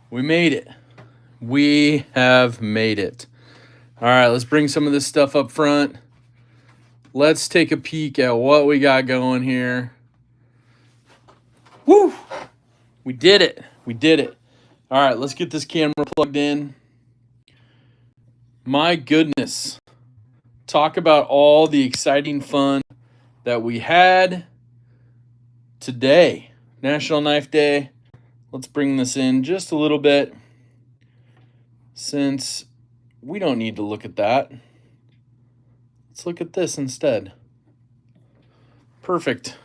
We made it. We have made it. All right, let's bring some of this stuff up front. Let's take a peek at what we got going here. Woo! We did it. We did it. All right, let's get this camera plugged in. My goodness. Talk about all the exciting fun that we had today. National Knife Day. Let's bring this in just a little bit since we don't need to look at that. Let's look at this instead. Perfect.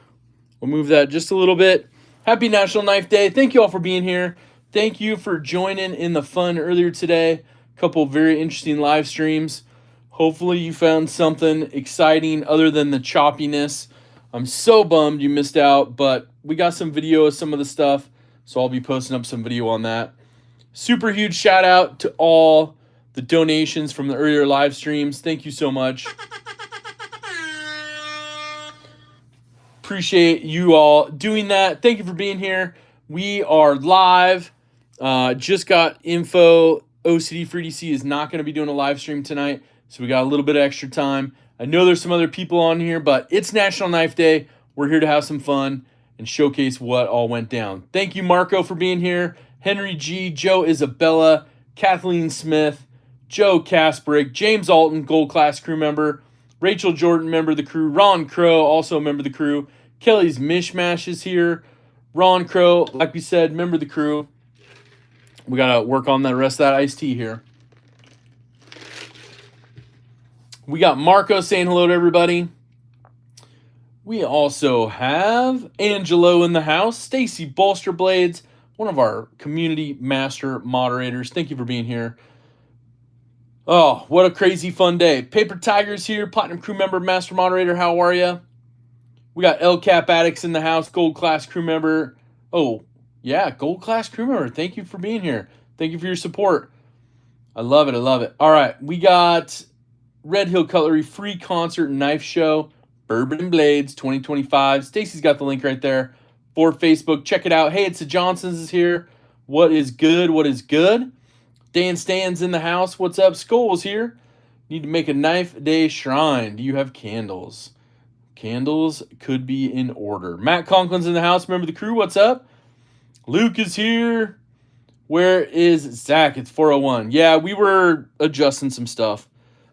We'll move that just a little bit. Happy National Knife Day. Thank you all for being here. Thank you for joining in the fun earlier today. A couple very interesting live streams. Hopefully you found something exciting other than the choppiness. I'm so bummed you missed out, but we got some video of some of the stuff, so I'll be posting up some video on that. Super huge shout out to all the donations from the earlier live streams. Thank you so much. Appreciate you all doing that. Thank you for being here. We are live. Just got info. OCD for EDC is not going to be doing a live stream tonight, so we got a little bit of extra time. I know there's some other people on here, but it's National Knife Day. We're here to have some fun and showcase what all went down. Thank you, Marco, for being here. Henry G, Joe Isabella, Kathleen Smith, Joe Kasprick, James Alton, Gold Class crew member, Rachel Jordan, member of the crew, Ron Crow, also a member of the crew, Kelly's Mishmash is here, Ron Crow, like we said, member of the crew. We got to work on the rest of that iced tea here. We got Marco saying hello to everybody. We also have Angelo in the house, Stacy Bolsterblades, one of our community master moderators. Thank you for being here. Oh, what a crazy fun day. Paper Tiger's here, Platinum crew member, master moderator. How are you? We got El Cap Addicts in the house, Gold Class crew member. Oh, yeah, Gold Class crew member. Thank you for being here. Thank you for your support. I love it. I love it. All right, we got Red Hill Cutlery free concert and knife show, Bourbon and Blades 2025. Stacy's got the link right there for Facebook. Check it out. Hey, it's the Johnsons is here. What is good? What is good? Dan Stan's in the house. What's up? Skull's here. Need to make a knife day shrine. Do you have candles? Candles could be in order. Matt Conklin's in the house. Remember the crew. What's up? Luke is here. Where is Zach? It's 401. Yeah, we were adjusting some stuff,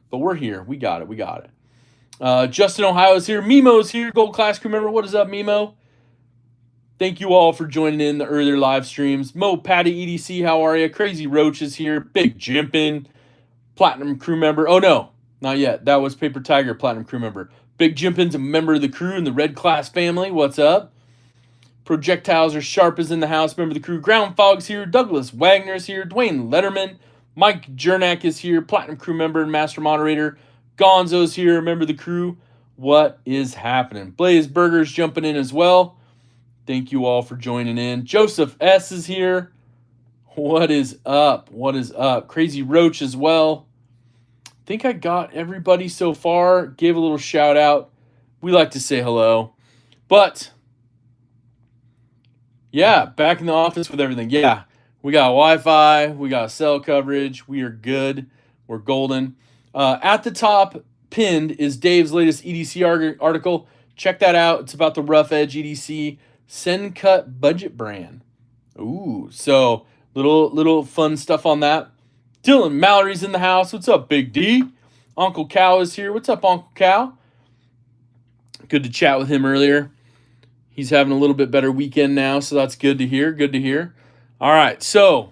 but we're here. We got it. We got it. Justin Ohio's here. Mimo's here. Gold Class crew member. What is up, Mimo? Thank you all for joining in the earlier live streams. Mo, Patty, EDC, how are you? Crazy Roach is here. Big Jimpin, Platinum crew member. Oh, no, not yet. That was Paper Tiger, Platinum crew member. Big Jimpin's a member of the crew in the Red Class family. What's up? Projectiles are sharp as in the house. Member of the crew. Ground Fog's here. Douglas Wagner's here. Dwayne Letterman. Mike Jernak is here. Platinum crew member and master moderator. Gonzo's here. Member of the crew. What is happening? Blaze Burger's jumping in as well. Thank you all for joining in. Joseph S. is here. What is up? What is up? Crazy Roach as well. I think I got everybody so far. Gave a little shout out. We like to say hello. But, yeah, back in the office with everything. Yeah, we got Wi-Fi. We got cell coverage. We are good. We're golden. At the top, pinned, is Dave's latest EDC article. Check that out. It's about the Rough Edge EDC Send Cut budget brand. Ooh, so little fun stuff on that. Dylan Mallory's in the house. What's up, Big D? Uncle Cal is here. What's up, Uncle Cal? Good to chat with him earlier. He's having a little bit better weekend now, so that's good to hear. Good to hear. All right, so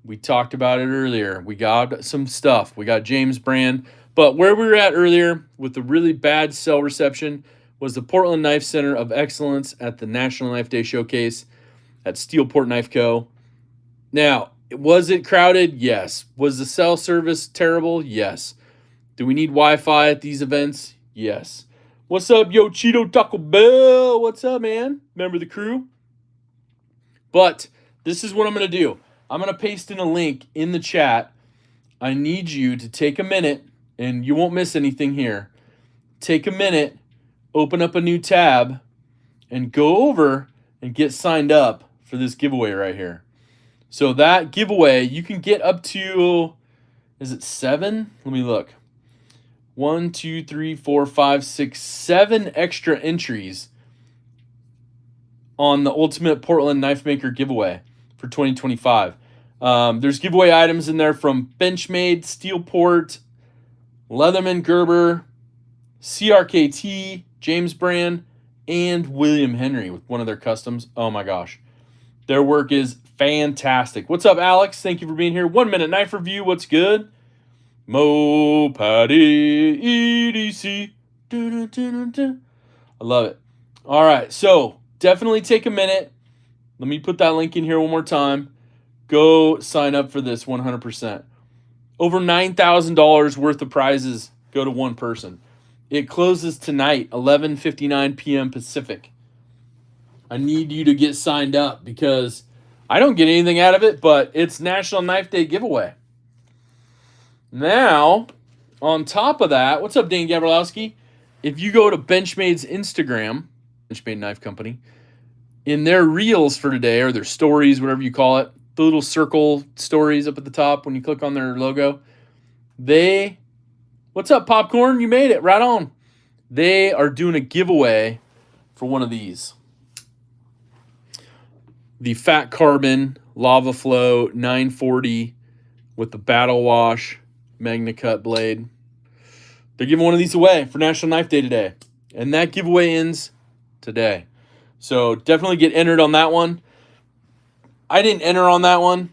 we talked about it earlier. We got some stuff. We got James Brand. But where we were at earlier with the really bad cell reception was the Portland Knife Center of Excellence at the National Knife Day Showcase at Steelport Knife Co. Now, was it crowded? Yes. Was the cell service terrible? Yes. Do we need Wi-Fi at these events? Yes. What's up, Yo Cheeto Taco Bell? What's up, man? Remember the crew? But this is what I'm going to do. I'm going to paste in a link in the chat. I need you to take a minute, and you won't miss anything here. Take a minute, open up a new tab, and go over and get signed up for this giveaway right here. So that giveaway, you can get up to, is it 7? Let me look. 1, 2, 3, 4, 5, 6, 7 extra entries on the Ultimate Portland Knife Maker giveaway for 2025. There's giveaway items in there from Benchmade, Steelport, Leatherman Gerber, CRKT, James Brand, and William Henry with one of their customs. Oh my gosh. Their work is fantastic. What's up, Alex? Thank you for being here. 1 minute knife review. What's good? Mo Patty EDC. I love it. All right, so definitely take a minute. Let me put that link in here one more time. Go sign up for this 100%. Over $9,000 worth of prizes go to one person. It closes tonight, 11:59 p.m. Pacific. I need you to get signed up because I don't get anything out of it, but it's National Knife Day giveaway. Now, on top of that, what's up, Dane Gabrowski? If you go to Benchmade's Instagram, Benchmade Knife Company, in their reels for today, or their stories, whatever you call it, the little circle stories up at the top when you click on their logo, what's up, Popcorn? You made it, right on. They are doing a giveaway for one of these. The Fat Carbon Lava Flow 940 with the Battle Wash Magna Cut blade. They're giving one of these away for National Knife Day today. And that giveaway ends today. So definitely get entered on that one. I didn't enter on that one.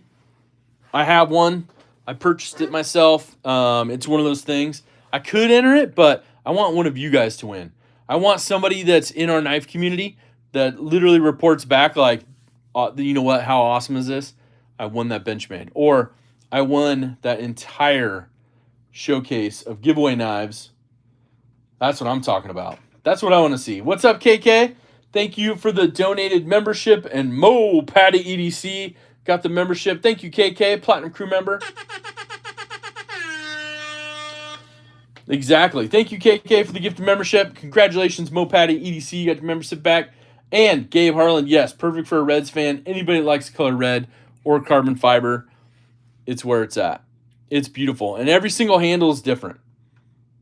I have one. I purchased it myself. It's one of those things. I could enter it, but I want one of you guys to win. I want somebody that's in our knife community that literally reports back like, you know what, how awesome is this? I won that Benchmade. Or I won that entire showcase of giveaway knives. That's what I'm talking about. That's what I want to see. What's up, KK? Thank you for the donated membership. And Mo Patty EDC got the membership. Thank you, KK, Platinum Crew member. Exactly. Thank you, KK, for the gift of membership. Congratulations, Mo Patty EDC. You got your membership back. And Gabe Harlan, yes, perfect for a Reds fan. Anybody that likes the color red or carbon fiber, it's where it's at. It's beautiful. And every single handle is different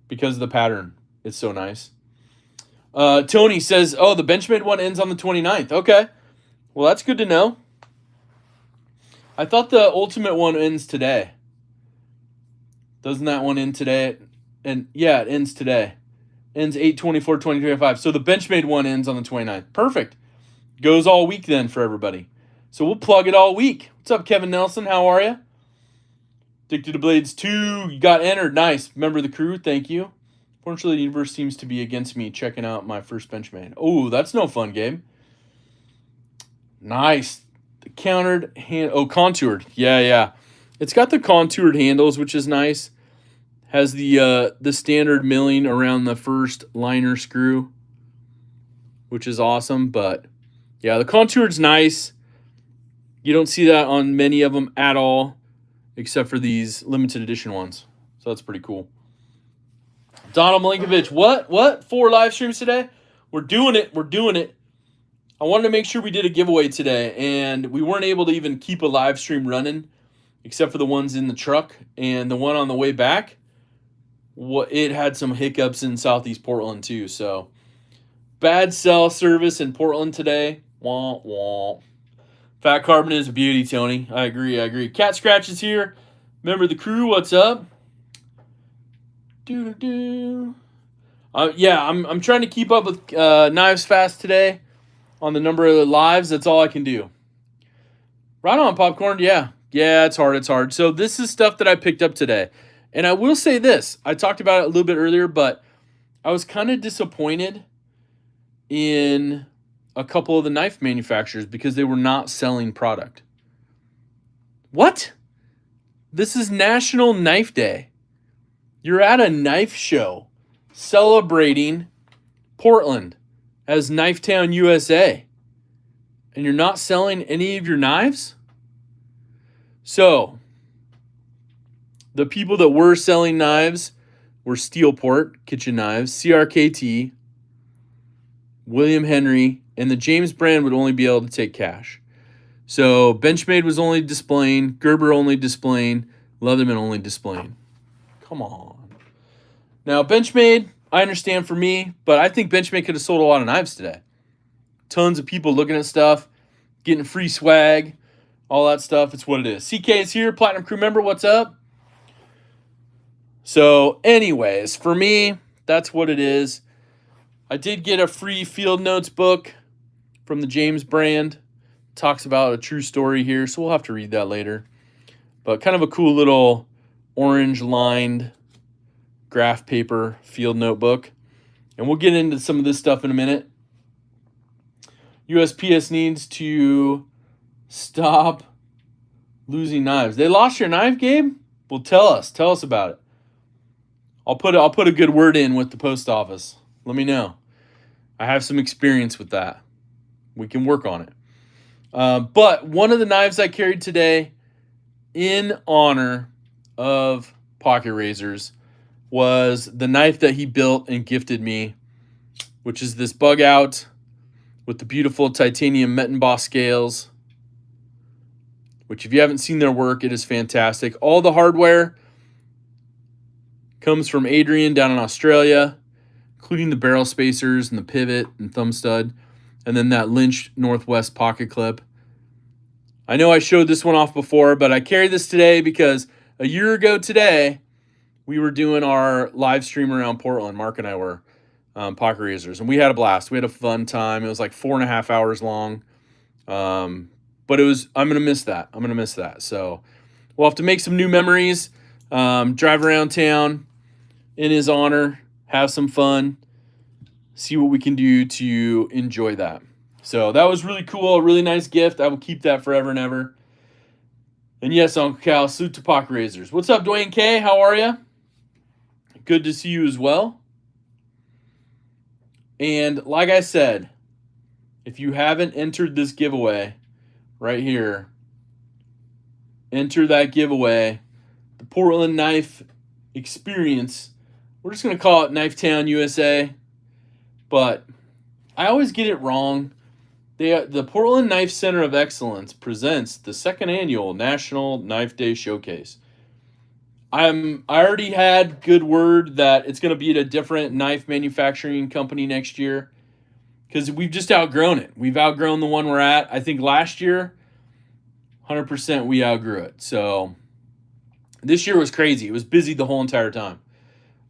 because of the pattern. It's so nice. Tony says, oh, the Benchmade one ends on the 29th. Okay. Well, that's good to know. I thought the Ultimate one ends today. Doesn't that one end today? And yeah, it ends today. Ends 8/24/2025. So the Benchmade one ends on the 29th. Perfect. Goes all week then for everybody. So we'll plug it all week. What's up, Kevin Nelson? How are you? Addicted to Blades 2. You got entered. Nice. Member of the crew. Thank you. Fortunately, the universe seems to be against me checking out my first Benchmade. Oh, that's no fun, Gabe. Nice. The countered hand. Oh, contoured. Yeah. It's got the contoured handles, which is nice. Has the standard milling around the first liner screw, which is awesome. But yeah, the contoured's nice. You don't see that on many of them at all, except for these limited edition ones. So that's pretty cool. Donald Malinkovich, what? 4 live streams today? We're doing it. I wanted to make sure we did a giveaway today, and we weren't able to even keep a live stream running, except for the ones in the truck and the one on the way back. It had some hiccups in Southeast Portland too, so bad cell service in Portland today. Wah, wah. Fat Carbon is a beauty, Tony. I agree. Cat Scratch is here. Member of the crew, what's up? Yeah, I'm trying to keep up with Knives Fast today on the number of lives. That's all I can do. Right on, Popcorn. Yeah, it's hard. So this is stuff that I picked up today. And I will say this. I talked about it a little bit earlier, but I was kind of disappointed in a couple of the knife manufacturers because they were not selling product. What? This is National Knife Day. You're at a knife show celebrating Portland as Knife Town, USA, and you're not selling any of your knives? So, the people that were selling knives were Steelport Kitchen Knives, CRKT, William Henry, and the James Brand would only be able to take cash. So Benchmade was only displaying, Gerber only displaying, Leatherman only displaying. Come on. Now, Benchmade, I understand for me, but I think Benchmade could have sold a lot of knives today. Tons of people looking at stuff, getting free swag, all that stuff. It's what it is. CK is here, Platinum Crew member. What's up? So, anyways, for me, that's what it is. I did get a free Field Notes book from the James brand. Talks about a true story here, so we'll have to read that later. But kind of a cool little orange lined graph paper field notebook. And we'll get into some of this stuff in a minute. USPS needs to stop losing knives. They lost your knife, Gabe? Well, tell us about it. I'll put a good word in with the post office. Let me know. I have some experience with that. We can work on it. But one of the knives I carried today in honor of Pocket Razors was the knife that he built and gifted me, which is this bug out with the beautiful titanium met embossed scales, which if you haven't seen their work, it is fantastic. All the hardware comes from Adrian down in Australia, including the barrel spacers and the pivot and thumb stud, and then that Lynch Northwest pocket clip. I know I showed this one off before, but I carried this today because a year ago today, we were doing our live stream around Portland. Mark and I were Pocket Razors, and we had a blast. We had a fun time. It was like 4.5 hours long. But I'm going to miss that. So we'll have to make some new memories, drive around town in his honor, have some fun, see what we can do to enjoy that. So that was really cool, a really nice gift. I will keep that forever and ever. And yes, Uncle Cal, salute to Pocket Razors. What's up, Dwayne K? How are you? Good to see you as well. And like I said, if you haven't entered this giveaway right here, enter that giveaway. The Portland Knife Experience. We're just going to call it Knife Town, USA. But I always get it wrong. The Portland Knife Center of Excellence presents the second annual National Knife Day Showcase. I already had good word that it's going to be at a different knife manufacturing company next year because we've just outgrown it. We've outgrown the one we're at. I think last year, 100% we outgrew it. So this year was crazy. It was busy the whole entire time.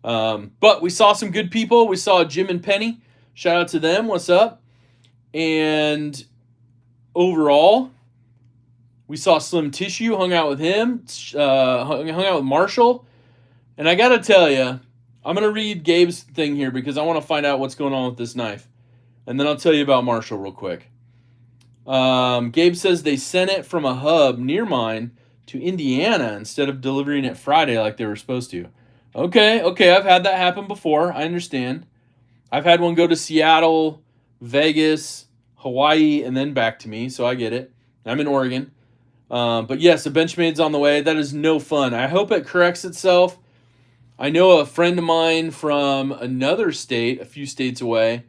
But we saw some good people. We saw Jim and Penny. Shout out to them. What's up? And overall, we saw Slim Tissue, hung out with him, hung out with Marshall. And I got to tell you, I'm going to read Gabe's thing here because I want to find out what's going on with this knife. And then I'll tell you about Marshall real quick. Gabe says they sent it from a hub near mine to Indiana instead of delivering it Friday like they were supposed to. Okay, I've had that happen before. I understand. I've had one go to Seattle, Vegas, Hawaii, and then back to me, so I get it. I'm in Oregon. But yes, a Benchmade's on the way. That is no fun. I hope it corrects itself. I know a friend of mine from another state, a few states away,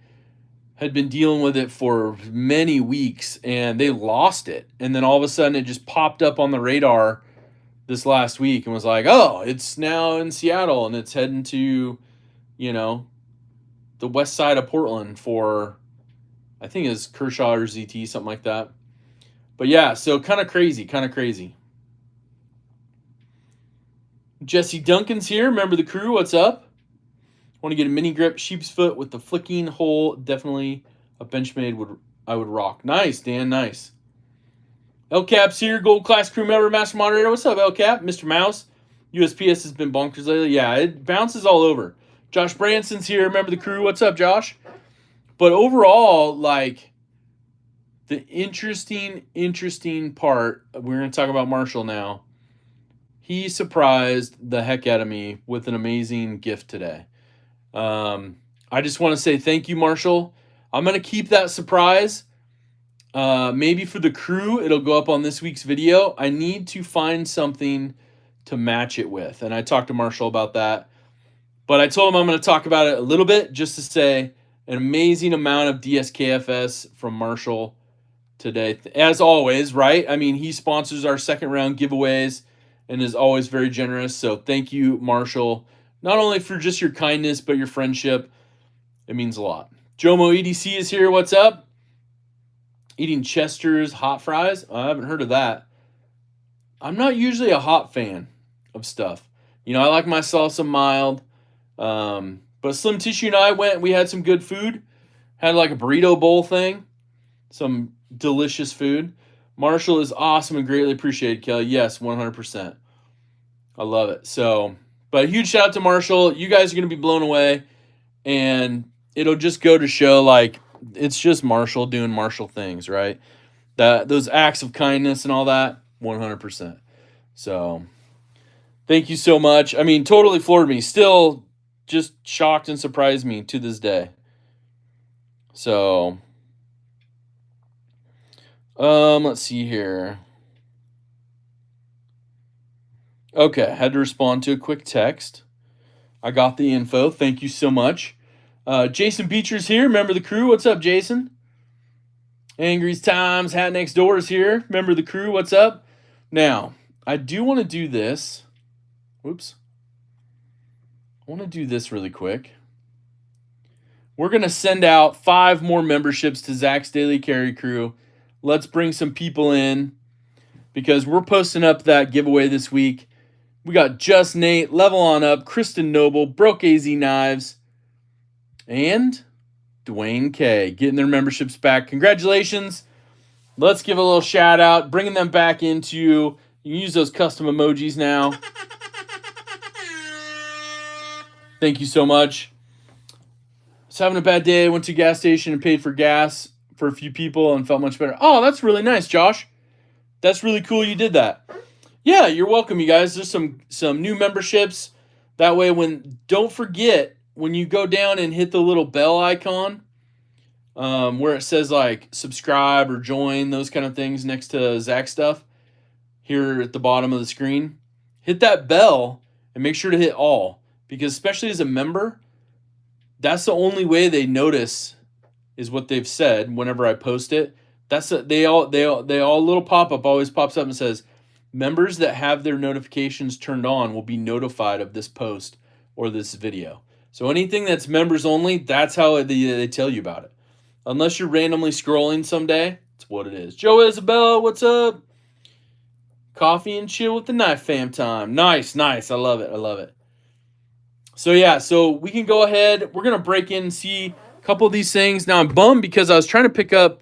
had been dealing with it for many weeks, and they lost it. And then all of a sudden, it just popped up on the radar this last week and was like, oh, it's now in Seattle, and it's heading to, the west side of Portland for, I think it's Kershaw or ZT, something like that. But yeah, so kind of crazy. Jesse Duncan's here. Remember the crew? What's up? Want to get a mini grip sheep's foot with the flicking hole? Definitely a Benchmade I would rock. Nice, Dan. Nice. LCap's here. Gold class crew member, master moderator. What's up, LCap? Mr. Mouse. USPS has been bonkers lately. Yeah, it bounces all over. Josh Branson's here. Remember the crew? What's up, Josh? But overall, like, the interesting part, we're going to talk about Marshall now. He surprised the heck out of me with an amazing gift today. I just want to say thank you, Marshall. I'm going to keep that surprise. Maybe for the crew, it'll go up on this week's video. I need to find something to match it with. And I talked to Marshall about that. But I told him I'm going to talk about it a little bit just to say an amazing amount of DSKFS from Marshall. today, as always, right? I mean, he sponsors our second round giveaways and is always very generous. So thank you, Marshall, not only for just your kindness, but your friendship. It means a lot. Jomo EDC is here. What's up? Eating Chester's hot fries? I haven't heard of that. I'm not usually a hot fan of stuff. You know, I like my salsa mild. But Slim Tissue and I went, we had some good food. Had like a burrito bowl thing. Some delicious food. Marshall is awesome and greatly appreciated, Kelly. Yes, 100%. I love it. So, but a huge shout out to Marshall. You guys are going to be blown away. And it'll just go to show, like, it's just Marshall doing Marshall things, right? Those acts of kindness and all that, 100%. So, thank you so much. I mean, totally floored me. Still just shocked and surprised me to this day. So, let's see here. Okay, had to respond to a quick text. I got the info. Thank you so much. Jason Beecher's here, member of the crew. What's up, Jason? Angry's Times, Hat Next Door is here, member of the crew. What's up? Now, I do want to do this. Whoops. I want to do this really quick. We're going to send out 5 more memberships to Zach's Daily Carry Crew. Let's bring some people in because we're posting up that giveaway this week. We got Just Nate, Level On Up, Kristen Noble, Broke AZ Knives, and Dwayne K getting their memberships back. Congratulations. Let's give a little shout out, bringing them back into you. You can use those custom emojis now. Thank you so much. I was having a bad day. I went to a gas station and paid for gas for a few people and felt much better. Oh, that's really nice, Josh. That's really cool you did that. Yeah, you're welcome, you guys. There's some new memberships. That way, don't forget, when you go down and hit the little bell icon, where it says like subscribe or join, those kind of things next to Zach stuff, here at the bottom of the screen, hit that bell and make sure to hit all, because especially as a member, that's the only way they notice is what they've said whenever I post it. They all little pop-up always pops up and says, members that have their notifications turned on will be notified of this post or this video. So anything that's members only, that's how they tell you about it. Unless you're randomly scrolling someday, it's what it is. Joe Isabella, what's up? Coffee and chill with the knife fam time. Nice. I love it. So yeah, so we can go ahead. We're going to break in and see a couple of these things. Now I'm bummed because I was trying to pick up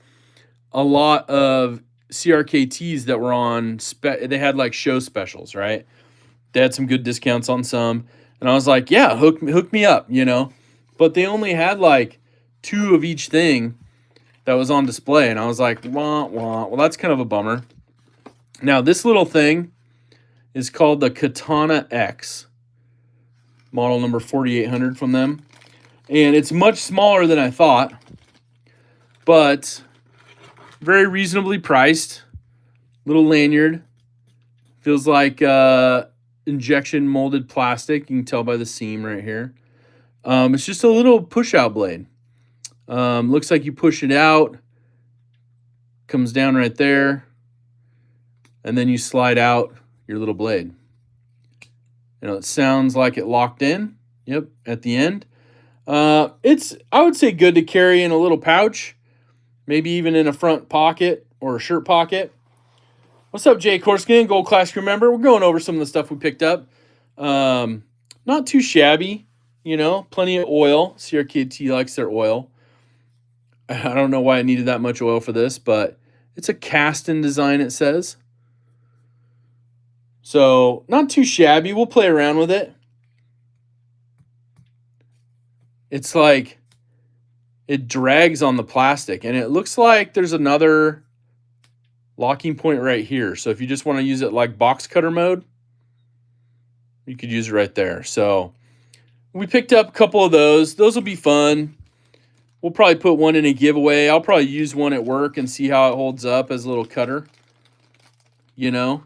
a lot of CRKTs that were on, they had like show specials, right? They had some good discounts on some. And I was like, yeah, hook me up, you know. But they only had like 2 of each thing that was on display. And I was like, wah, wah. Well, that's kind of a bummer. Now, this little thing is called the Katana X, model number 4800 from them. And it's much smaller than I thought, but very reasonably priced. Little lanyard. Feels like injection molded plastic. You can tell by the seam right here. It's just a little push-out blade. Looks like you push it out. Comes down right there. And then you slide out your little blade. You know, it sounds like it locked in. Yep, at the end. It's, I would say, good to carry in a little pouch. Maybe even in a front pocket or a shirt pocket. What's up, Jay Korskin, Gold Class crew member? We're going over some of the stuff we picked up. Not too shabby, you know. Plenty of oil. CRKT likes their oil. I don't know why I needed that much oil for this, but it's a cast-in design, it says. So, not too shabby. We'll play around with it. It's like it drags on the plastic, and it looks like there's another locking point right here. So if you just want to use it like box cutter mode, you could use it right there. So we picked up a couple of those. Those will be fun. We'll probably put one in a giveaway. I'll probably use one at work and see how it holds up as a little cutter. You know,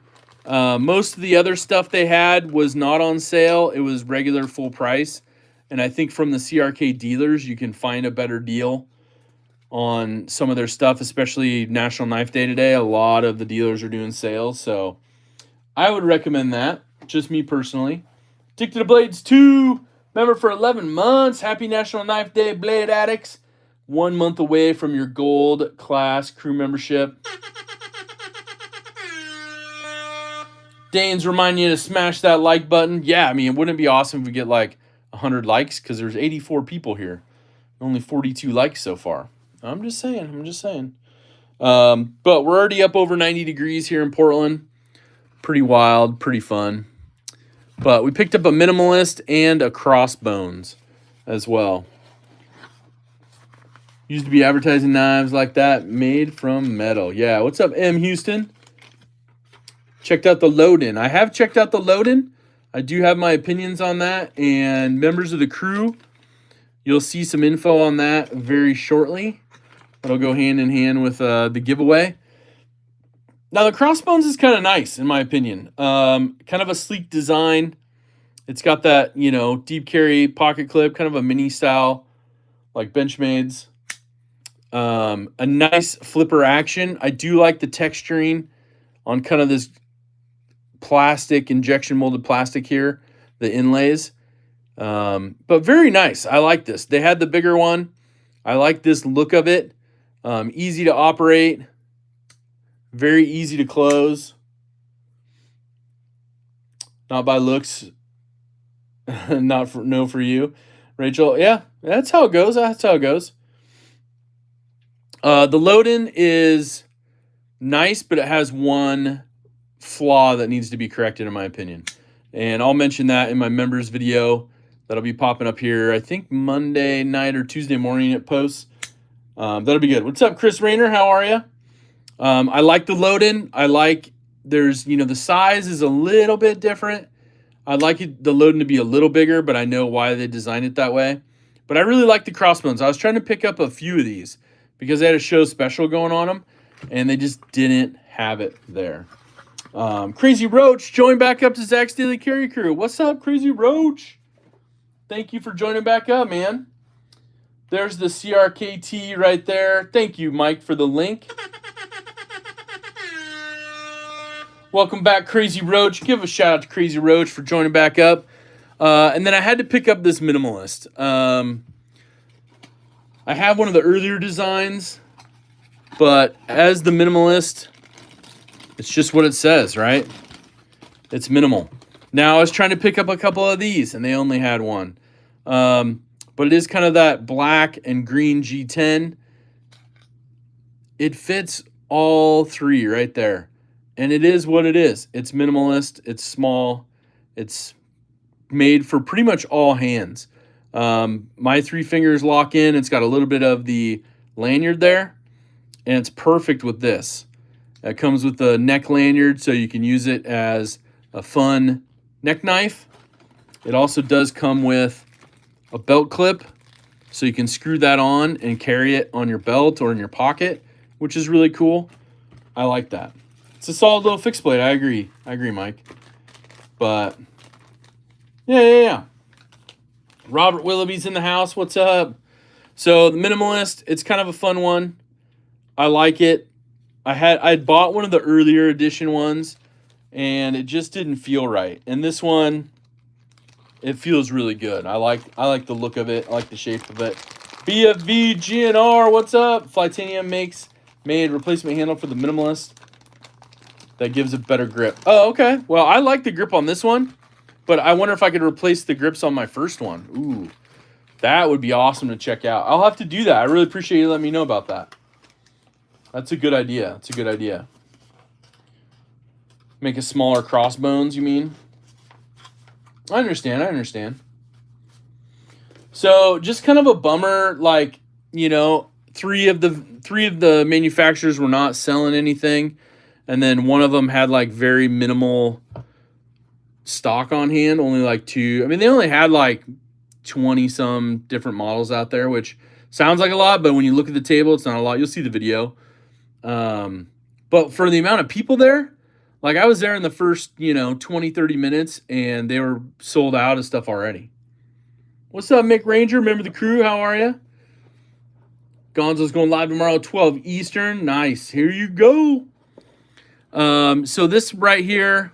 most of the other stuff they had was not on sale. It was regular full price. And I think from the CRK dealers, you can find a better deal on some of their stuff, especially National Knife Day today. A lot of the dealers are doing sales, so I would recommend that. Just me personally. Addicted to Blades 2, member for 11 months. Happy National Knife Day, Blade Addicts. 1 month away from your gold class crew membership. Dane's reminding you to smash that like button. Yeah, I mean, wouldn't it be awesome if we get like 100 likes? Because there's 84 people here. Only 42 likes so far. I'm just saying. But we're already up over 90 degrees here in Portland. Pretty wild, pretty fun. But we picked up a minimalist and a crossbones as well. Used to be advertising knives like that, made from metal. Yeah, what's up, M. Houston? Checked out the load-in. I have checked out the load-in. I do have my opinions on that. And members of the crew, you'll see some info on that very shortly. That'll go hand in hand with the giveaway. Now, the crossbones is kind of nice, in my opinion. Kind of a sleek design. It's got that, deep carry pocket clip, kind of a mini style, like Benchmade's. A nice flipper action. I do like the texturing on kind of this plastic, injection molded plastic here, the inlays. But very nice. I like this. They had the bigger one. I like this look of it. Easy to operate. Very easy to close. Not by looks. Not for you, Rachel. Yeah, that's how it goes. The load-in is nice, but it has one flaw that needs to be corrected, in my opinion. And I'll mention that in my members video that'll be popping up here, I think Monday night or Tuesday morning it posts. That'll be good. What's up, Chris Rayner? How are you? I like the load-in. I like there's, the size is a little bit different. I'd like the load-in to be a little bigger, but I know why they designed it that way. But I really like the crossbones. I was trying to pick up a few of these because they had a show special going on them, and they just didn't have it there. Crazy Roach, join back up to Zach's Daily Carry Crew. What's up, Crazy Roach? Thank you for joining back up, man. There's the CRKT right there. Thank you, Mike, for the link. Welcome back, Crazy Roach. Give a shout out to Crazy Roach for joining back up. And then I had to pick up this minimalist. I have one of the earlier designs, but as the minimalist, it's just what it says, right? It's minimal. Now, I was trying to pick up a couple of these, and they only had one. But it is kind of that black and green G10. It fits all three right there. And it is what it is. It's minimalist. It's small. It's made for pretty much all hands. My 3 fingers lock in. It's got a little bit of the lanyard there. And it's perfect with this. It comes with the neck lanyard, so you can use it as a fun neck knife. It also does come with a belt clip, so you can screw that on and carry it on your belt or in your pocket, which is really cool. I like that. It's a solid little fixed blade. I agree, Mike. But yeah. Robert Willoughby's in the house. What's up? So the minimalist, it's kind of a fun one. I like it. I'd bought one of the earlier edition ones, and it just didn't feel right. And this one, it feels really good. I like the look of it. I like the shape of it. BFV GNR, what's up? Flytanium made replacement handle for the minimalist that gives a better grip. Oh, okay. Well, I like the grip on this one, but I wonder if I could replace the grips on my first one. Ooh, that would be awesome to check out. I'll have to do that. I really appreciate you letting me know about that. That's a good idea. Make a smaller crossbones, you mean? I understand. So just kind of a bummer, like, three of the manufacturers were not selling anything, and then one of them had like very minimal stock on hand, only like 2. I mean, they only had like 20 some different models out there, which sounds like a lot, but when you look at the table, it's not a lot. You'll see the video. But for the amount of people there, like I was there in the first, 20, 30 minutes, and they were sold out of stuff already. What's up, Mick Ranger? Remember the crew? How are you? Gonzo's going live tomorrow, 12 Eastern. Nice. Here you go. So this right here,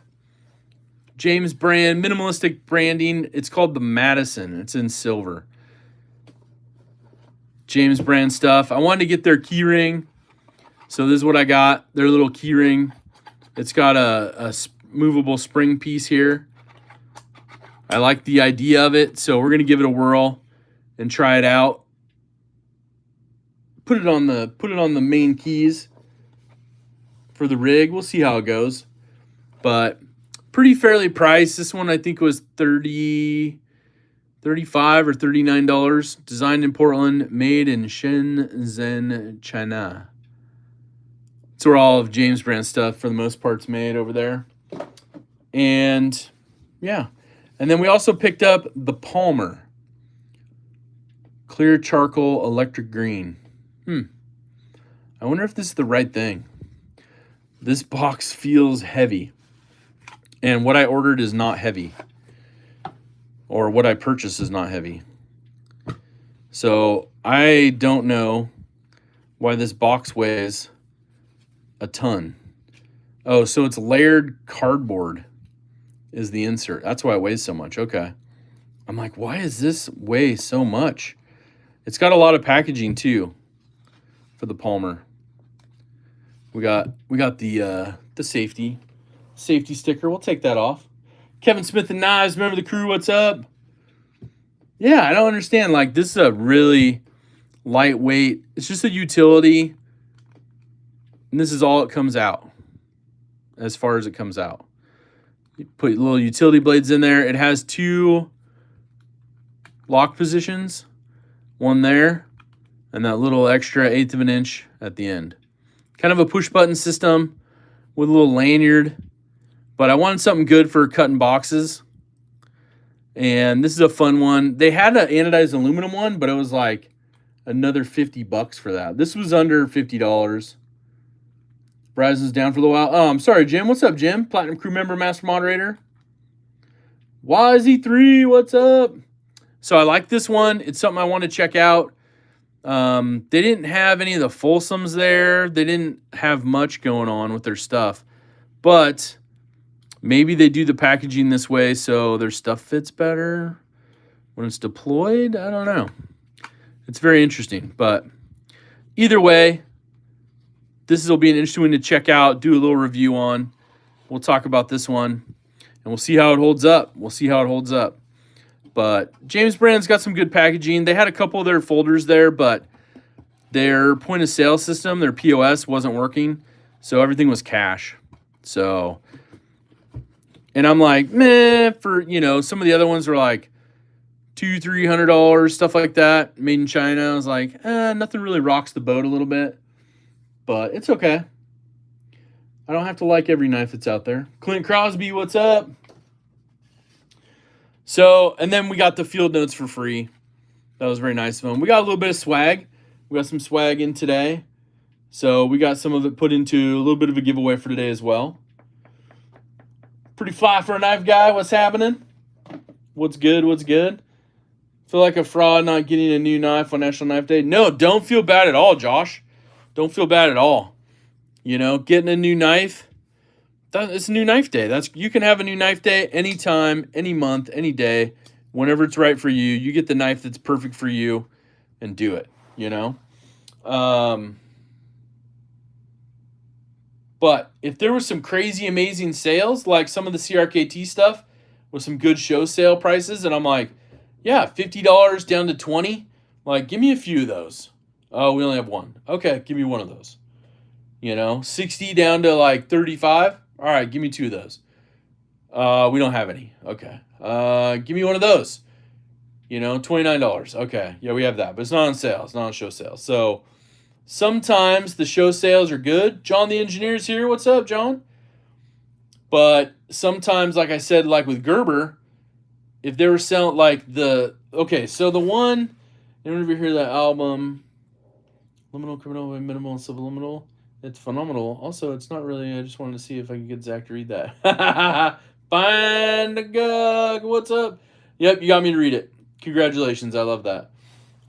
James Brand, minimalistic branding. It's called the Madison. It's in silver. James Brand stuff. I wanted to get their key ring. So this is what I got. Their little key ring. It's got a movable spring piece here. I like the idea of it. So we're going to give it a whirl and try it out. Put it on the main keys for the rig. We'll see how it goes. But pretty fairly priced. This one I think was $35 or $39. Designed in Portland, made in Shenzhen, China. It's where all of James Brand stuff for the most part's made over there. And yeah. And then we also picked up the Palmer clear charcoal electric green. I wonder if this is the right thing. This box feels heavy. And what I ordered is not heavy. Or what I purchased is not heavy. So I don't know why this box weighs a ton. Oh, so it's layered cardboard is the insert. That's why it weighs so much. Okay. I'm like, why does this weigh so much? It's got a lot of packaging too for the Palmer. We got the safety sticker. We'll take that off. Kevin Smith and Knives, remember the crew, what's up? Yeah, I don't understand. Like, this is a really lightweight. It's just a utility. And this is all it comes out. As far as it comes out. You put little utility blades in there. It has 2 lock positions. One there. And that little extra 1/8 of an inch at the end. Kind of a push button system with a little lanyard. But I wanted something good for cutting boxes. And this is a fun one. They had an anodized aluminum one, but it was like another $50 for that. This was under $50. Verizon's down for a little while. Oh, I'm sorry, Jim. What's up, Jim? Platinum crew member, master moderator. YZ3, what's up? So I like this one. It's something I want to check out. They didn't have any of the Folsoms there. They didn't have much going on with their stuff. But maybe they do the packaging this way so their stuff fits better when it's deployed. I don't know. It's very interesting. But either way, this will be an interesting one to check out, do a little review on. We'll talk about this one, and we'll see how it holds up. But James Brand's got some good packaging. They had a couple of their folders there, but their point of sale system, their POS, wasn't working. So everything was cash. So, and I'm like, meh, for, some of the other ones were like $200-$300, stuff like that, made in China. I was like, nothing really rocks the boat a little bit. But it's okay. I don't have to like every knife that's out there. Clint Crosby, what's up? So, and then we got the field notes for free. That was very nice of them. We got a little bit of swag. We got some swag in today. So we got some of it put into a little bit of a giveaway for today as well. Pretty fly for a knife guy. What's happening? What's good? Feel like a fraud not getting a new knife on National Knife Day? No, don't feel bad at all, Josh. Don't feel bad at all. Getting a new knife, it's a new knife day. You can have a new knife day anytime, any month, any day, whenever it's right for you. You get the knife that's perfect for you and do it, But if there was some crazy, amazing sales, like some of the CRKT stuff with some good show sale prices, and I'm like, yeah, $50 down to $20, like, give me a few of those. Oh, we only have one. Okay, give me one of those. 60 down to like 35. All right, give me 2 of those. We don't have any. Okay. Give me one of those. $29. Okay. Yeah, we have that, but it's not on sale. It's not on show sale. So sometimes the show sales are good. John the engineer's here. What's up, John? But sometimes, like I said, like with Gerber, if they were selling so the one, you ever hear that album, Liminal, Criminal, Minimal, and Subliminal? It's phenomenal. Also, it's not really, I just wanted to see if I could get Zach to read that. Find a Gug. What's up? Yep, you got me to read it. Congratulations. I love that.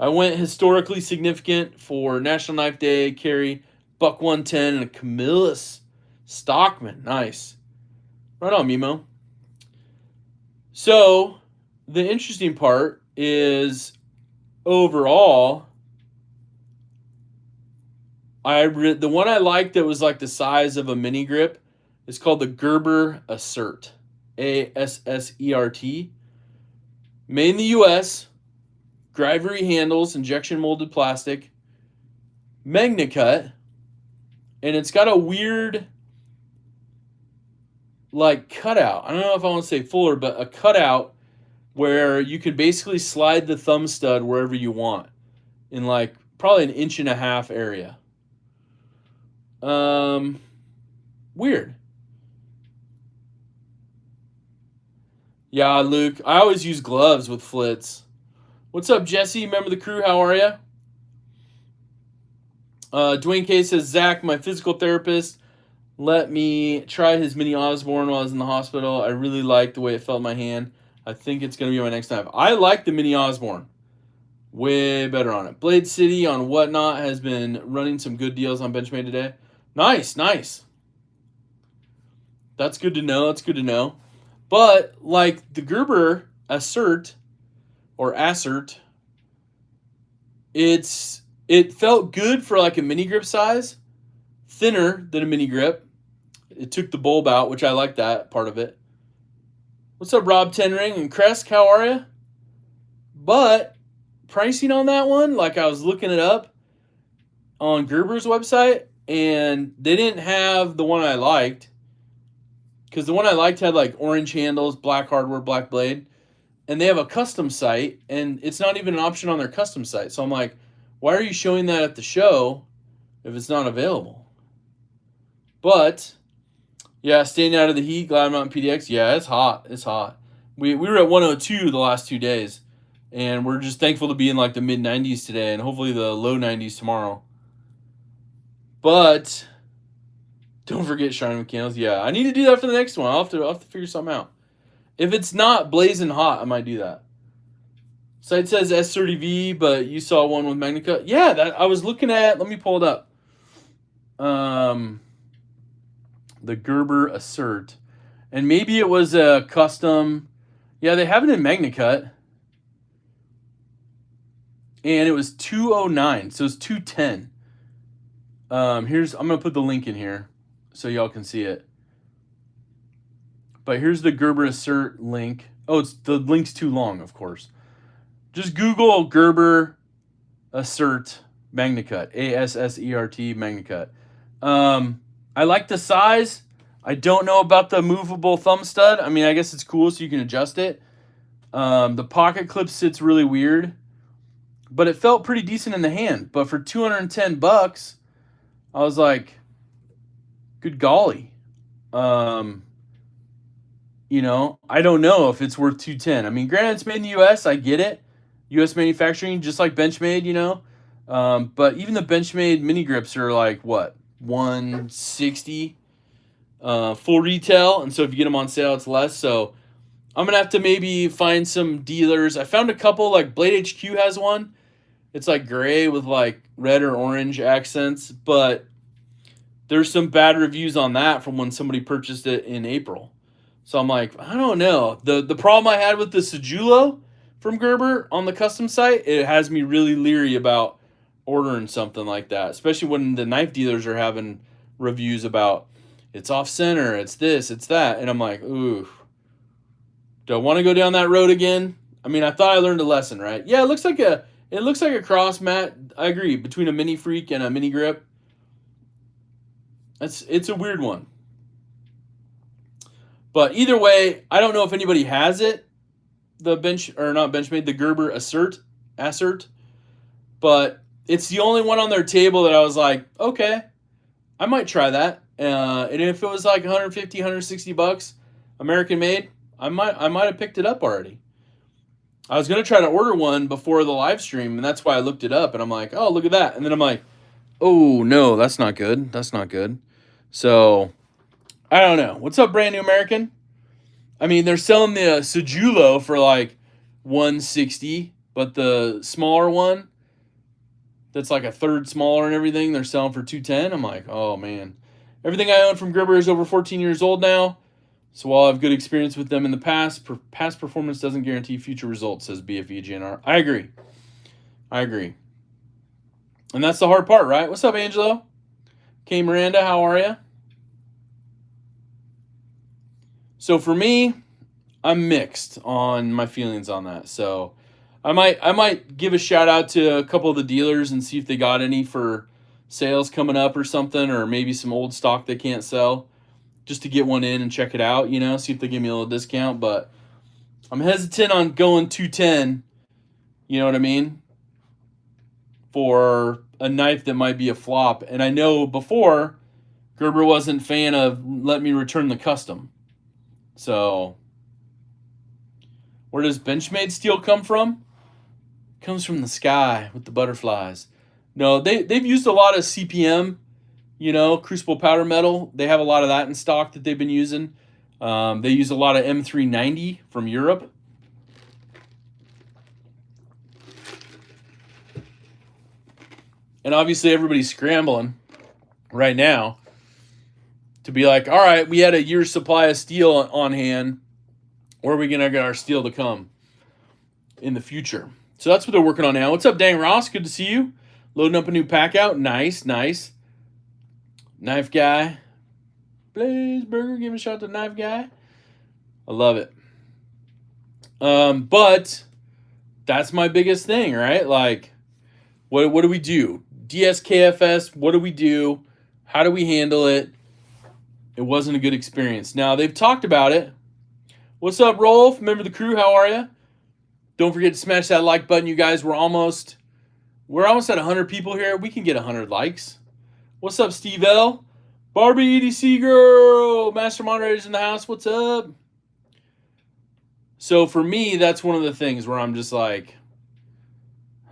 I went historically significant for National Knife Day, carry buck 110 and a Camillus Stockman. Nice. Right on, Mimo. So, the interesting part is overall, the one I liked that was like the size of a mini grip is called the Gerber Assert. Assert. Made in the US. Grivery handles, injection molded plastic. MagnaCut. And it's got a weird like cutout. I don't know if I want to say fuller, but a cutout where you can basically slide the thumb stud wherever you want in like probably an 1.5 inch area. Weird. Yeah, Luke. I always use gloves with flits. What's up, Jesse? Remember the crew? How are you? Dwayne K says, Zach, my physical therapist, let me try his mini Osborne while I was in the hospital. I really liked the way it felt in my hand. I think it's going to be my next knife. I like the mini Osborne. Way better on it. Blade City on Whatnot has been running some good deals on Benchmade today. Nice, nice. That's good to know. That's good to know. But like the Gerber Assert or Assert, it felt good for like a mini grip size, thinner than a mini grip. It took the bulb out, which I like that part of it. What's up, Rob Tenring and Kresk? How are you? But pricing on that one, like I was looking it up on Gerber's website, and they didn't have the one I liked. Because the one I liked had like orange handles, black hardware, black blade. And they have a custom site, and it's not even an option on their custom site. So I'm like, why are you showing that at the show if it's not available? But, yeah, staying out of the heat, glad I'm not in PDX. Yeah, it's hot. It's hot. We were at 102 the last 2 days, and we're just thankful to be in like the mid-90s today and hopefully the low 90s tomorrow. But don't forget shiny candles. Yeah, I need to do that for the next one. I'll have to figure something out. If it's not blazing hot, I might do that. Site says S30V, but you saw one with MagnaCut. Yeah, that I was looking at. Let me pull it up. The Gerber Assert, and maybe it was a custom. Yeah, they have it in MagnaCut, and it was 209, so it's 210. I'm gonna put the link in here so y'all can see it. But here's the Gerber Assert link. Oh, the link's too long, of course. Just Google Gerber Assert MagnaCut. ASSERT MagnaCut. I like the size. I don't know about the movable thumb stud. I mean, I guess it's cool so you can adjust it. The pocket clip sits really weird. But it felt pretty decent in the hand. But for $210, I was like, good golly. You know, I don't know if it's worth $210. I mean, granted, it's made in the U.S. I get it. U.S. manufacturing, just like Benchmade, you know. But even the Benchmade mini grips are like, what, $160 full retail. And so if you get them on sale, it's less. So I'm going to have to maybe find some dealers. I found a couple, like Blade HQ has one. It's like gray with like red or orange accents. But there's some bad reviews on that from when somebody purchased it in April. So I'm like, I don't know. The problem I had with the Sejulo from Gerber on the custom site, it has me really leery about ordering something like that, especially when the knife dealers are having reviews about it's off center, it's this, it's that, and I'm like, ooh, do I want to go down that road again? I mean, I thought I learned a lesson, right? Yeah, it looks like a cross, Matt. I agree, between a mini freak and a mini grip. It's a weird one. But either way, I don't know if anybody has it. The the Gerber Assert. But it's the only one on their table that I was like, okay, I might try that. And if it was like $150, $160, American made, I might have picked it up already. I was gonna try to order one before the live stream, and that's why I looked it up. And I'm like, oh, look at that. And then I'm like, oh no, that's not good. That's not good. So I don't know. What's up, Brand New American? I mean, they're selling the Sejulo for like $160, but the smaller one that's like a third smaller and everything, they're selling for $210. I'm like, oh man. Everything I own from Gerber is over 14 years old now. So while I have good experience with them in the past, past performance doesn't guarantee future results, says BFEGNR. I agree. And that's the hard part, right? What's up, Angelo? Kay Miranda, how are you? So for me, I'm mixed on my feelings on that. So I might give a shout out to a couple of the dealers and see if they got any for sales coming up or something, or maybe some old stock they can't sell, just to get one in and check it out, see if they give me a little discount. But I'm hesitant on going 210, you know what I mean, for a knife that might be a flop. And I know before, Gerber wasn't a fan of letting me return the custom. So where does Benchmade steel come from? It comes from the sky with the butterflies. No, they've used a lot of CPM, crucible powder metal. They have a lot of that in stock that they've been using. They use a lot of M390 from Europe. And obviously everybody's scrambling right now to be like, all right, we had a year's supply of steel on hand. Where are we going to get our steel to come in the future? So that's what they're working on now. What's up, Dang Ross? Good to see you. Loading up a new pack out. Nice. Knife Guy. Blaze Burger, give a shout out to Knife Guy. I love it. But that's my biggest thing, right? Like, what do we do? DSKFS, what do we do? How do we handle it? It wasn't a good experience. Now, they've talked about it. What's up, Rolf? Member of the crew, how are you? Don't forget to smash that like button, you guys. We're almost at 100 people here. We can get 100 likes. What's up, Steve L? Barbie EDC girl. Master Moderator's in the house. What's up? So for me, that's one of the things where I'm just like,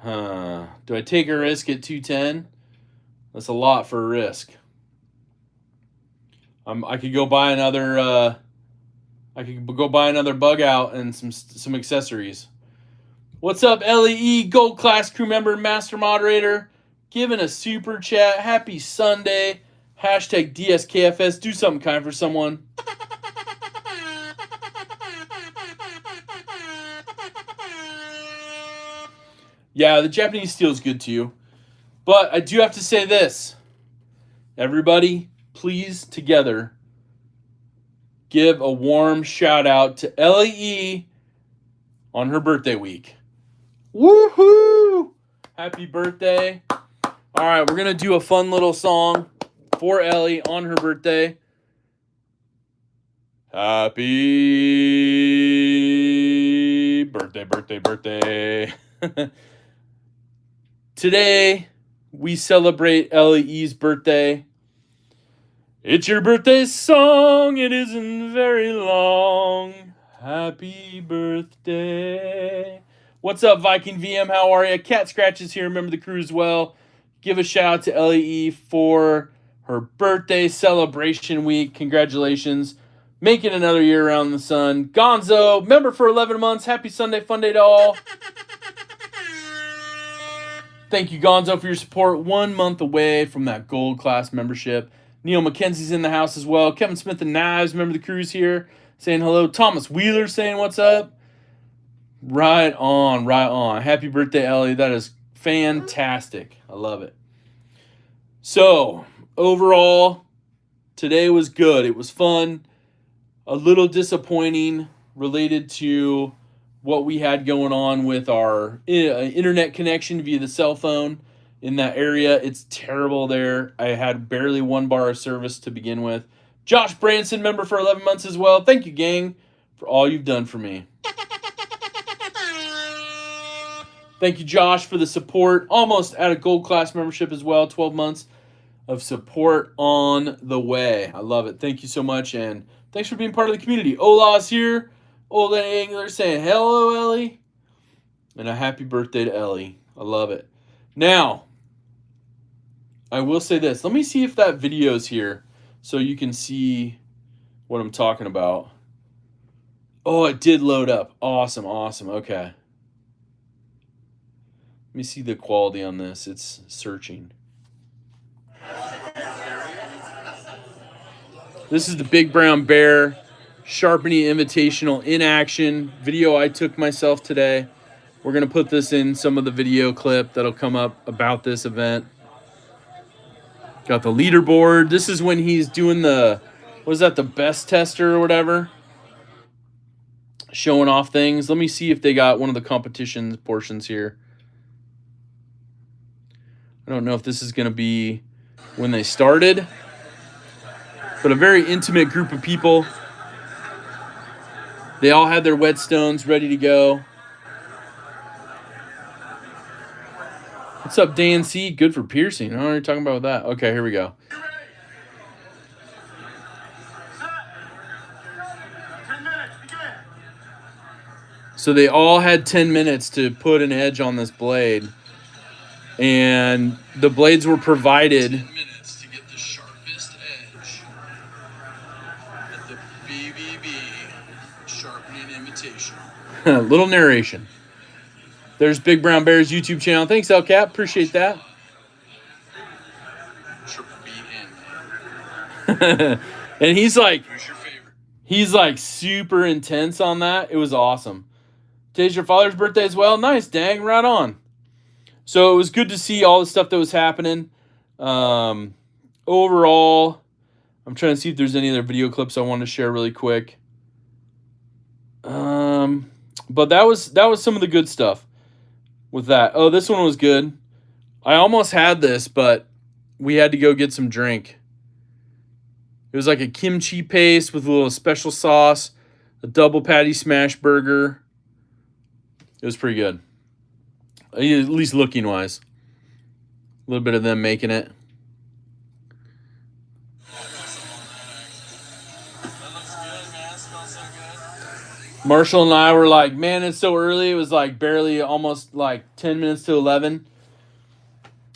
do I take a risk at 210? That's a lot for a risk. I could go buy another. I could go buy another bug out and some accessories. What's up, LEE Gold Class crew member, Master Moderator, giving a super chat. Happy Sunday. Hashtag DSKFS. Do something kind for someone. Yeah, the Japanese steel is good to you. But I do have to say this. Everybody, please, together, give a warm shout out to LEE on her birthday week. Woohoo! Happy birthday. All right, we're going to do a fun little song for Ellie on her birthday. Happy birthday. Today, we celebrate LEE's birthday. It's your birthday song. It isn't very long. Happy birthday. What's up, Viking VM? How are you? Cat Scratches here. Remember the crew as well. Give a shout out to LEE for her birthday celebration week. Congratulations. Make it another year around the sun. Gonzo, member for 11 months. Happy Sunday fun day to all. Thank you, Gonzo, for your support. 1 month away from that gold class membership. Neil McKenzie's in the house as well. Kevin Smith and Knives, remember the crew's here, saying hello. Thomas Wheeler saying what's up. Right on. Happy birthday, Ellie. That is fantastic. I love it. So, overall, today was good. It was fun. A little disappointing related to what we had going on with our internet connection via the cell phone in that area. It's terrible there. I had barely 1 bar of service to begin with. Josh Branson, member for 11 months as well. Thank you, gang, for all you've done for me. Thank you, Josh, for the support. Almost at a gold class membership as well. 12 months of support on the way. I love it. Thank you so much, and thanks for being part of the community. Ola's here. Ola Angler saying hello, Ellie. And a happy birthday to Ellie. I love it. Now, I will say this. Let me see if that video's here so you can see what I'm talking about. Oh, it did load up. Awesome. Okay. me see the quality on this. It's searching. This is the Big Brown Bear Sharpening Invitational in action video I took myself today. We're going to put this in some of the video clip that'll come up about this event. Got the leaderboard. This is when he's doing the, was that the best tester or whatever? Showing off things. Let me see if they got one of the competition portions here. I don't know if this is going to be when they started, but a very intimate group of people. They all had their whetstones ready to go. What's up, Dan C? Good for piercing. I don't know what you're talking about with that. Okay, here we go. So they all had 10 minutes to put an edge on this blade. And the blades were provided. 10 minutes to get the sharpest edge at the BBB Sharpening Invitation. Little narration. There's Big Brown Bear's YouTube channel. Thanks, LCap. Appreciate that. And he's like, super intense on that. It was awesome. Today's your father's birthday as well. Nice, dang, right on. So it was good to see all the stuff that was happening. Overall, I'm trying to see if there's any other video clips I want to share really quick. But that was some of the good stuff with that. Oh, this one was good. I almost had this, but we had to go get some drink. It was like a kimchi paste with a little special sauce, a double patty smash burger. It was pretty good. At least looking wise. A little bit of them making it. Marshall and I were like, man, it's so early. It was like barely almost like 10 minutes to 11.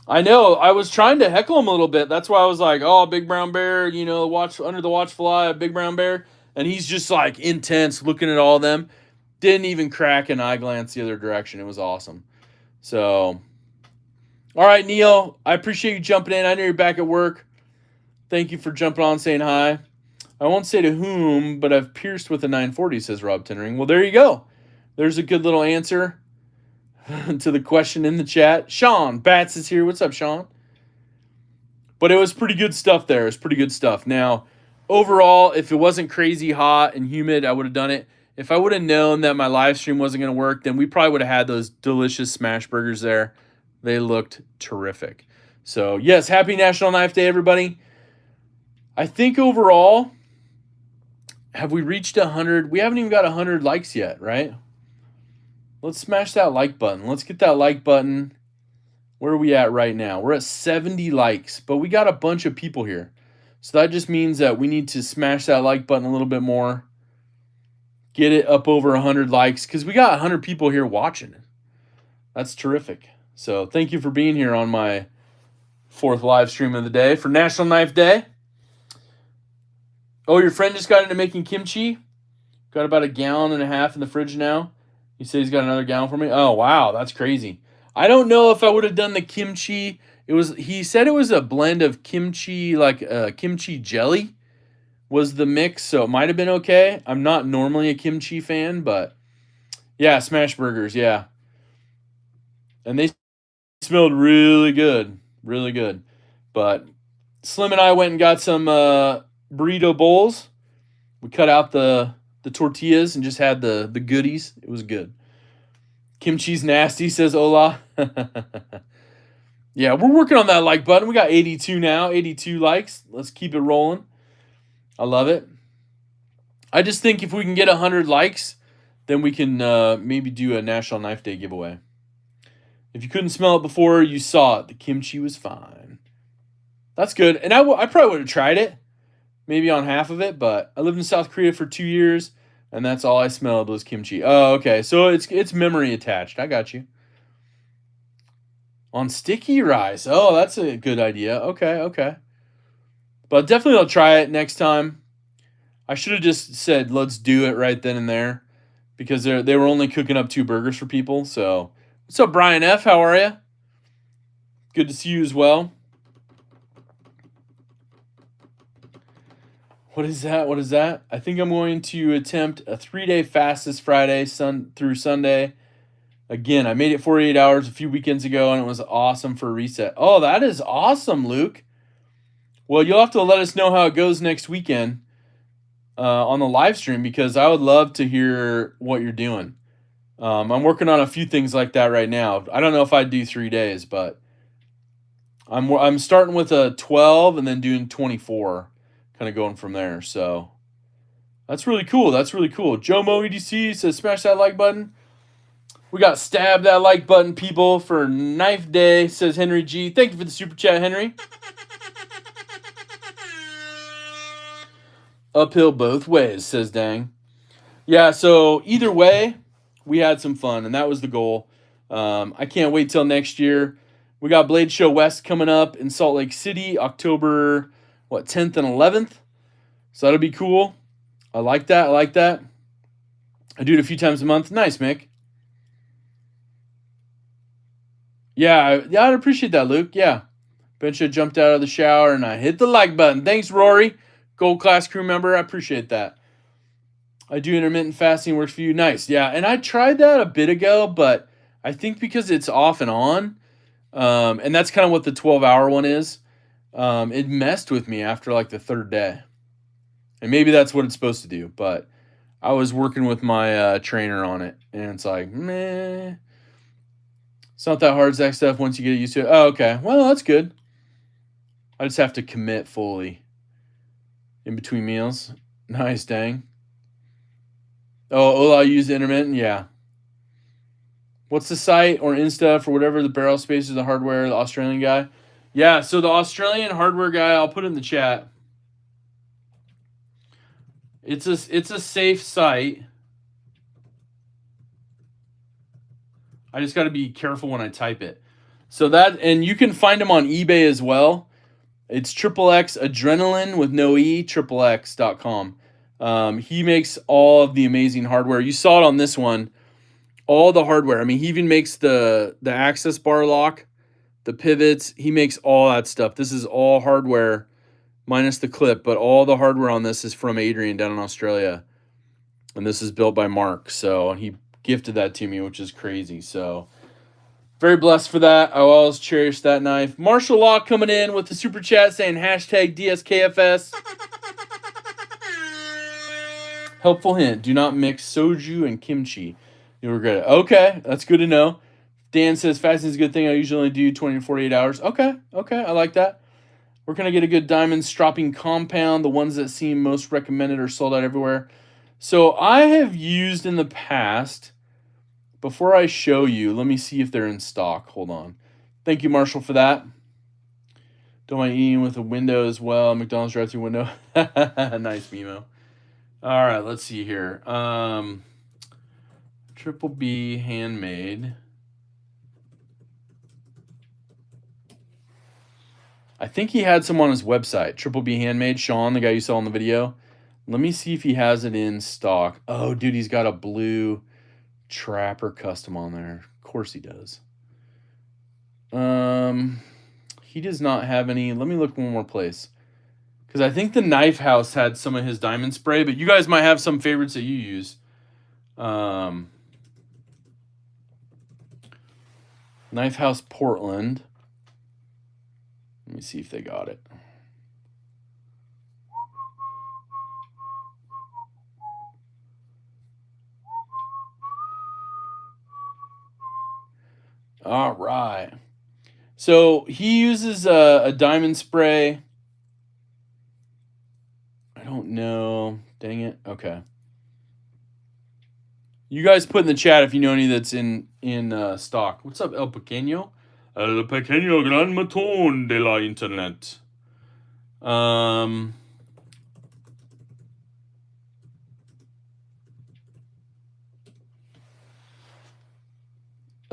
I know. I was trying to heckle him a little bit. That's why I was like, oh, Big Brown Bear, you know, watch under the watch fly, Big Brown Bear. And he's just like intense looking at all of them. Didn't even crack an eye glance the other direction. It was awesome. So, all right, Neil, I appreciate you jumping in. I know you're back at work. Thank you for jumping on, saying hi. I won't say to whom, but I've pierced with a 940, says Rob Tendering. Well, there you go. There's a good little answer to the question in the chat. Sean Batts is here. What's up, Sean? But it was pretty good stuff there. It was pretty good stuff. Now, overall, if it wasn't crazy hot and humid, I would have done it. If I would have known that my live stream wasn't going to work, then we probably would have had those delicious smash burgers there. They looked terrific. So, yes, happy National Knife Day, everybody. I think overall, have we reached 100? We haven't even got 100 likes yet, right? Let's smash that like button. Let's get that like button. Where are we at right now? We're at 70 likes, but we got a bunch of people here. So that just means that we need to smash that like button a little bit more. Get it up over 100 likes because we got 100 people here watching. That's terrific. So thank you for being here on my 4th live stream of the day for National Knife Day. Oh, your friend just got into making kimchi? Got about 1.5 gallons in the fridge now. He said he's got another gallon for me. Oh, wow, that's crazy. I don't know if I would have done the kimchi. He said it was a blend of kimchi, like kimchi jelly was the mix, so it might have been okay. I'm not normally a kimchi fan, but yeah, smash burgers, yeah. And they smelled really good, really good. But Slim and I went and got some burrito bowls. We cut out the tortillas and just had the goodies. It was good. Kimchi's nasty, says Ola. Yeah, we're working on that like button. We got 82 now, 82 likes. Let's keep it rolling. I love it. I just think if we can get 100 likes, then we can maybe do a National Knife Day giveaway. If you couldn't smell it before, you saw it. The kimchi was fine. That's good. And I probably would have tried it, maybe on half of it, but I lived in South Korea for 2 years, and that's all I smelled was kimchi. Oh, okay. So it's memory attached. I got you. On sticky rice. Oh, that's a good idea. Okay. But definitely I'll try it next time. I should have just said, let's do it right then and there, because they were only cooking up 2 burgers for people, so What's up, Brian F? How are you? Good to see you as well. What is that? What is that? I think I'm going to attempt a 3-day fast this Friday, through Sunday. Again, I made it 48 hours a few weekends ago, and it was awesome for a reset. Oh, that is awesome, Luke. Well, you'll have to let us know how it goes next weekend on the live stream, because I would love to hear what you're doing. I'm working on a few things like that right now. I don't know if I'd do 3 days, but I'm starting with a 12 and then doing 24, kind of going from there. So that's really cool. That's really cool. Joe Mo EDC says smash that like button. We got stab that like button, people, for Knife Day, says Henry G. Thank you for the super chat, Henry. Uphill both ways, says Dang. Yeah, so either way, we had some fun, and that was the goal. I can't wait till next year. We got Blade Show West coming up in Salt Lake City, October 10th and 11th. So that'll be cool. I like that. I like that. I do it a few times a month. Nice, Mick. Yeah, I'd appreciate that, Luke. Yeah. Eventually jumped out of the shower and I hit the like button. Thanks, Rory. Gold class crew member. I appreciate that. I do intermittent fasting, works for you. Nice. Yeah. And I tried that a bit ago, but I think because it's off and on, and that's kind of what the 12-hour one is, it messed with me after like the third day. And maybe that's what it's supposed to do, but I was working with my trainer on it, and it's like, meh. It's not that hard, Zach stuff, once you get used to it. Oh, okay. Well, that's good. I just have to commit fully in between meals. Nice, Dang. Oh, Ola used intermittent? Yeah. What's the site or Insta for whatever the barrel space is, the hardware, the Australian guy? Yeah, so the Australian hardware guy, I'll put it in the chat. It's a safe site. I just got to be careful when I type it. So that, and you can find him on eBay as well. It's XXX Adrenaline with no E, XXX.com. He makes all of the amazing hardware. You saw it on this one. All the hardware. I mean, he even makes the access bar lock, the pivots. He makes all that stuff. This is all hardware minus the clip, but all the hardware on this is from Adrian down in Australia. And this is built by Mark. So he gifted that to me, which is crazy. So very blessed for that. I will always cherish that knife. Marshall Law coming in with the super chat saying hashtag DSKFS. Helpful hint. Do not mix soju and kimchi. You'll regret it. Okay, that's good to know. Dan says fasting is a good thing. I usually only do 20 to 48 hours. Okay, I like that. We're going to get a good diamond stropping compound. The ones that seem most recommended are sold out everywhere. So I have used in the past, before I show you, let me see if they're in stock. Hold on. Thank you, Marshall, for that. Don't mind eating with a window as well. McDonald's drive-thru window. Nice, Mimo. All right, let's see here. Triple B handmade. I think he had some on his website. Triple B handmade. Sean, the guy you saw in the video. Let me see if he has it in stock. Oh, dude, he's got a blue Trapper custom on there. Of course he does. He does not have any. Let me look one more place, because I think the Knife House had some of his diamond spray, but you guys might have some favorites that you use. Knife House Portland. Let me see if they got it. All right. So he uses a diamond spray. I don't know. Dang it. Okay. You guys put in the chat if you know any that's in stock. What's up, El Pequeño? El Pequeño Gran Matón de la Internet.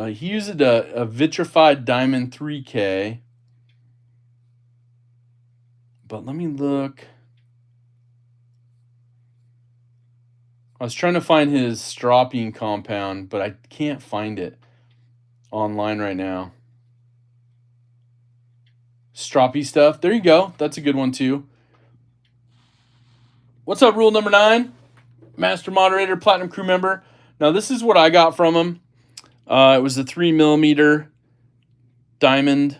He used a vitrified diamond 3K. But let me look. I was trying to find his Stropping compound, but I can't find it. online right now. Stroppy stuff. There you go. That's a good one too. What's up, rule number 9? Master moderator, platinum crew member. Now this is what I got from him. It was a 3mm diamond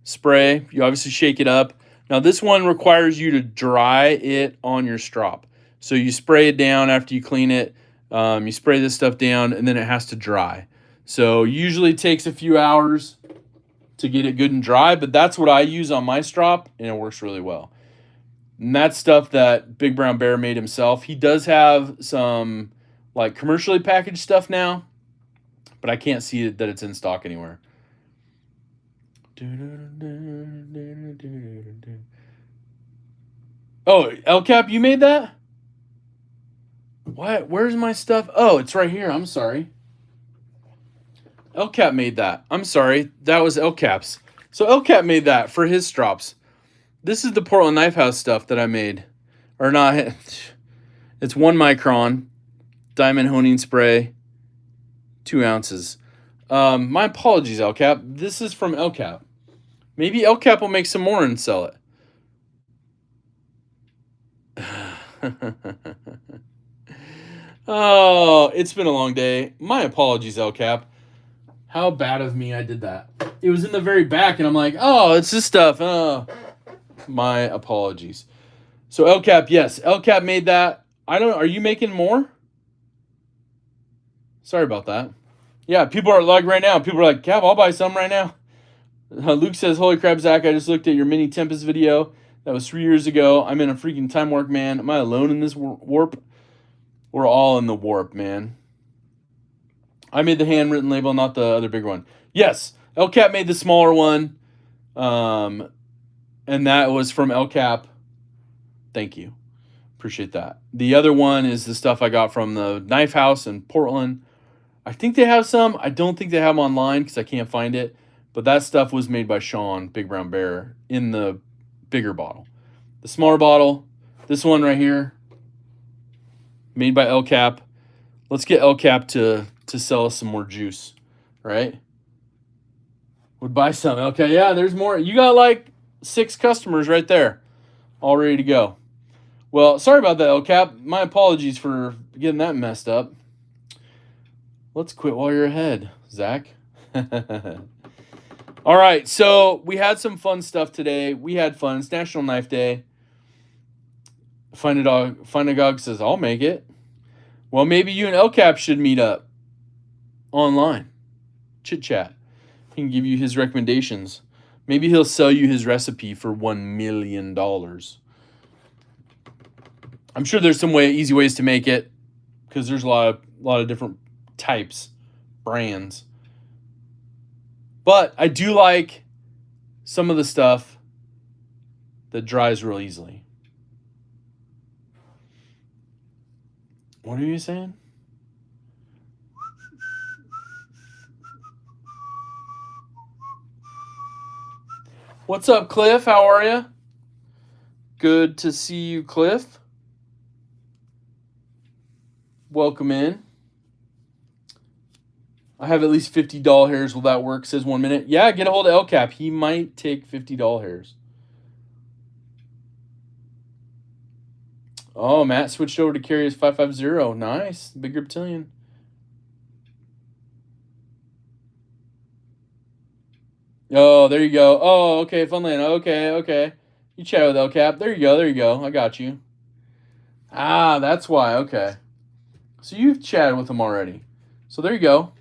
spray. You obviously shake it up. Now this one requires you to dry it on your strop. So you spray it down after you clean it. You spray this stuff down and then it has to dry. So usually it takes a few hours to get it good and dry, but that's what I use on my strop and it works really well. And that's stuff that Big Brown Bear made himself. He does have some like commercially packaged stuff now, but I can't see that it's in stock anywhere. Oh, El Cap, you made that? What? Where's my stuff? Oh, it's right here. I'm sorry. El Cap made that. I'm sorry. That was El Cap's. So El Cap made that for his strops. This is the Portland Knife House stuff that I made. Or not. It's 1 micron. Diamond honing spray. 2 ounces. My apologies, El Cap. This is from El Cap. Maybe El Cap will make some more and sell it. Oh, it's been a long day. My apologies, El Cap. How bad of me I did that. It was in the very back, and I'm like, oh, it's this stuff. Oh, my apologies. So El Cap, yes, El Cap made that. Are you making more? Sorry about that. Yeah, people are like right now. People are like, Cap, I'll buy some right now. Luke says, holy crap, Zach, I just looked at your mini Tempest video. That was 3 years ago. I'm in a freaking time warp, man. Am I alone in this warp? We're all in the warp, man. I made the handwritten label, not the other big one. Yes, El Cap made the smaller one. And that was from El Cap. Thank you. Appreciate that. The other one is the stuff I got from the Knife House in Portland. I think they have some. I don't think they have them online because I can't find it. But that stuff was made by Sean, Big Brown Bear, in the bigger bottle. The smaller bottle, this one right here, made by El Cap. Let's get El Cap to sell us some more juice, right? Would buy some. Okay, yeah, there's more. You got like 6 customers right there, all ready to go. Well, sorry about that, El Cap. My apologies for getting that messed up. Let's quit while you're ahead, Zach. All right, so we had some fun stuff today. We had fun. It's National Knife Day. Find a Dog says, I'll make it. Well, maybe you and El Cap should meet up online. Chit chat. He can give you his recommendations. Maybe he'll sell you his recipe for $1 million. I'm sure there's some easy ways to make it because there's a lot of different types, brands. But I do like some of the stuff that dries real easily. What are you saying? What's up, Cliff? How are you? Good to see you, Cliff. Welcome in. I have at least 50 doll hairs. Will that work? Says 1 minute. Yeah, get a hold of El Cap. He might take 50 doll hairs. Oh, Matt switched over to carry his 550. Nice. Big reptilian. Oh, there you go. Oh, okay, Funland. Okay. You chat with El Cap. There you go. I got you. Ah, that's why. Okay. So you've chatted with him already. So there you go.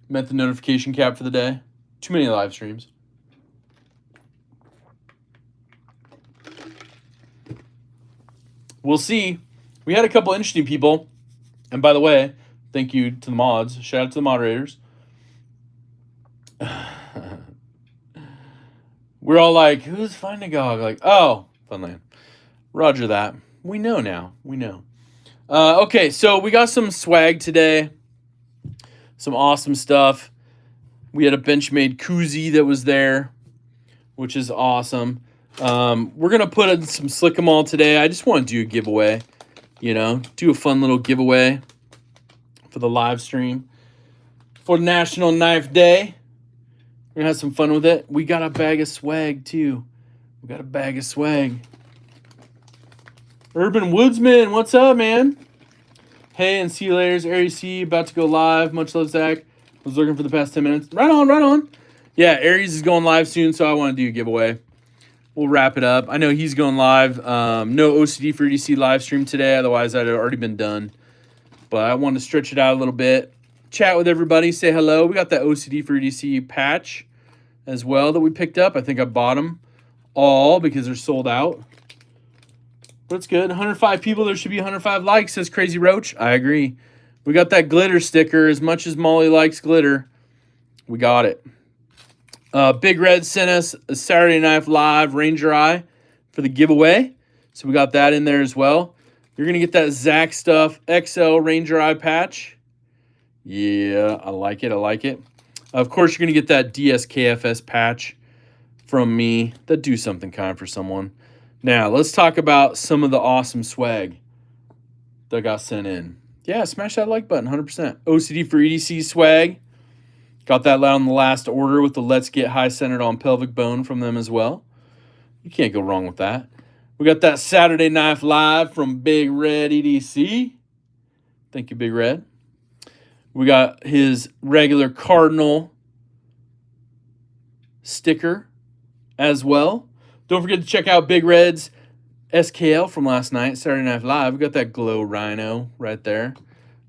Met the notification cap for the day. Too many live streams. We'll see. We had a couple interesting people. And by the way, thank you to the mods. Shout out to the moderators. We're all like, who's Find a Gog? Like, oh, Funland. Roger that. We know now. We know. Okay, so we got some swag today. Some awesome stuff. We had a Benchmade koozie that was there, which is awesome. We're going to put in some Slick 'em All today. I just want to do a giveaway, do a fun little giveaway for the live stream. for National Knife Day. We're going to have some fun with it. We got a bag of swag, too. We got a bag of swag. Urban Woodsman, what's up, man? Hey, and see you later. Aries about to go live. Much love, Zach. Was looking for the past 10 minutes. Right on, right on. Yeah, Aries is going live soon, so I want to do a giveaway. We'll wrap it up. I know he's going live. No OCD for EDC live stream today. Otherwise, I'd have already been done. But I wanted to stretch it out a little bit. Chat with everybody. Say hello. We got that OCD for EDC patch as well that we picked up. I think I bought them all because they're sold out. But it's good. 105 people. There should be 105 likes, says Crazy Roach. I agree. We got that glitter sticker. As much as Molly likes glitter, we got it. Big Red sent us a Saturday Knife Live Ranger Eye for the giveaway. So we got that in there as well. You're going to get that Zach Stuff XL Ranger Eye patch. Yeah, I like it. I like it. Of course, you're going to get that DSKFS patch from me. That do something kind for someone. Now, let's talk about some of the awesome swag that got sent in. Yeah, smash that like button, 100%. OCD for EDC swag. Got that on the last order with the Let's Get High Centered on Pelvic Bone from them as well. You can't go wrong with that. We got that Saturday Knife Live from Big Red EDC. Thank you, Big Red. We got his regular Cardinal sticker as well. Don't forget to check out Big Red's SKL from last night, Saturday Night Live. We got that Glow Rhino right there.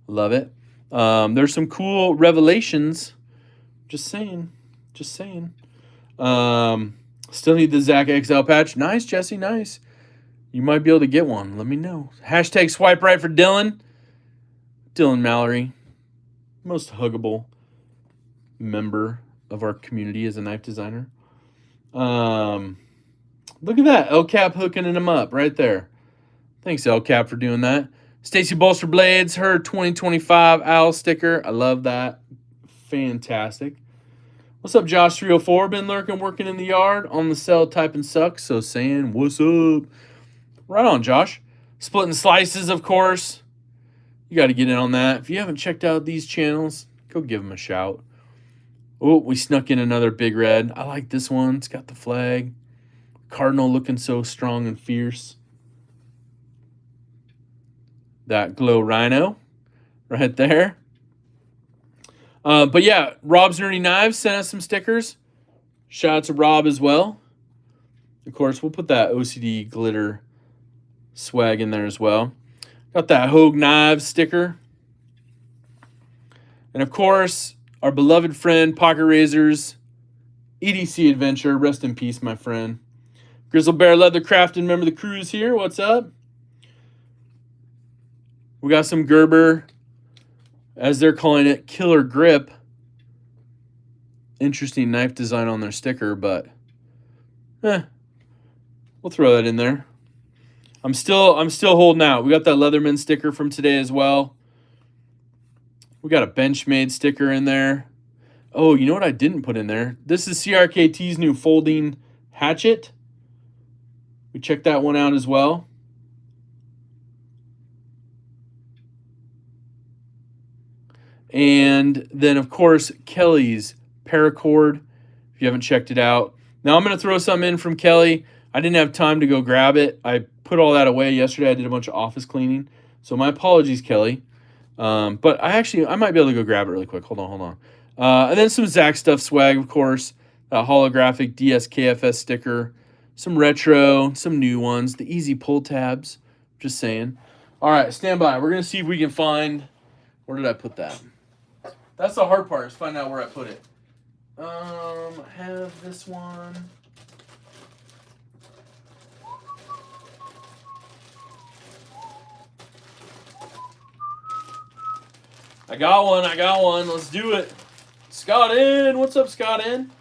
Love it. There's some cool revelations. Just saying. Just saying. Still need the Zach XL patch. Nice, Jesse. Nice. You might be able to get one. Let me know. Hashtag swipe right for Dylan. Dylan Mallory. Most huggable member of our community as a knife designer. Look at that. LCAP hooking him up right there. Thanks, LCAP, for doing that. Stacy Bolster Blades, her 2025 owl sticker. I love that. Fantastic. What's up, Josh 304? Been lurking, working in the yard, on the cell, typing sucks. So saying, what's up? Right on, Josh. Splitting Slices, of course. You got to get in on that. If you haven't checked out these channels, go give them a shout. Oh, we snuck in another Big Red. I like this one. It's got the flag. Cardinal looking so strong and fierce. That Glow Rhino right there. But yeah, Rob's Nerdy Knives sent us some stickers. Shout out to Rob as well. Of course, we'll put that OCD glitter swag in there as well. Got that Hogue Knives sticker. And of course, our beloved friend, Pocket Razors, EDC Adventure. Rest in peace, my friend. Grizzle Bear Leather Crafted member of the cruise here. What's up? We got some Gerber, as they're calling it, Killer Grip. Interesting knife design on their sticker, but we'll throw that in there. I'm still holding out. We got that Leatherman sticker from today as well. We got a Benchmade sticker in there. Oh, you know what I didn't put in there? This is CRKT's new folding hatchet. We checked that one out as well. And then, of course, Kelly's paracord, if you haven't checked it out. Now, I'm going to throw some in from Kelly. I didn't have time to go grab it. I put all that away yesterday. I did a bunch of office cleaning. So my apologies, Kelly. But I might be able to go grab it really quick. Hold on. And then some Zach Stuff swag, of course. That holographic DSKFS sticker. Some retro, some new ones. The easy pull tabs. Just saying. All right, stand by. We're going to see if we can find... Where did I put that? That's the hard part, is find out where I put it. I have this one. I got one. Let's do it. Scott in. What's up, Scott in?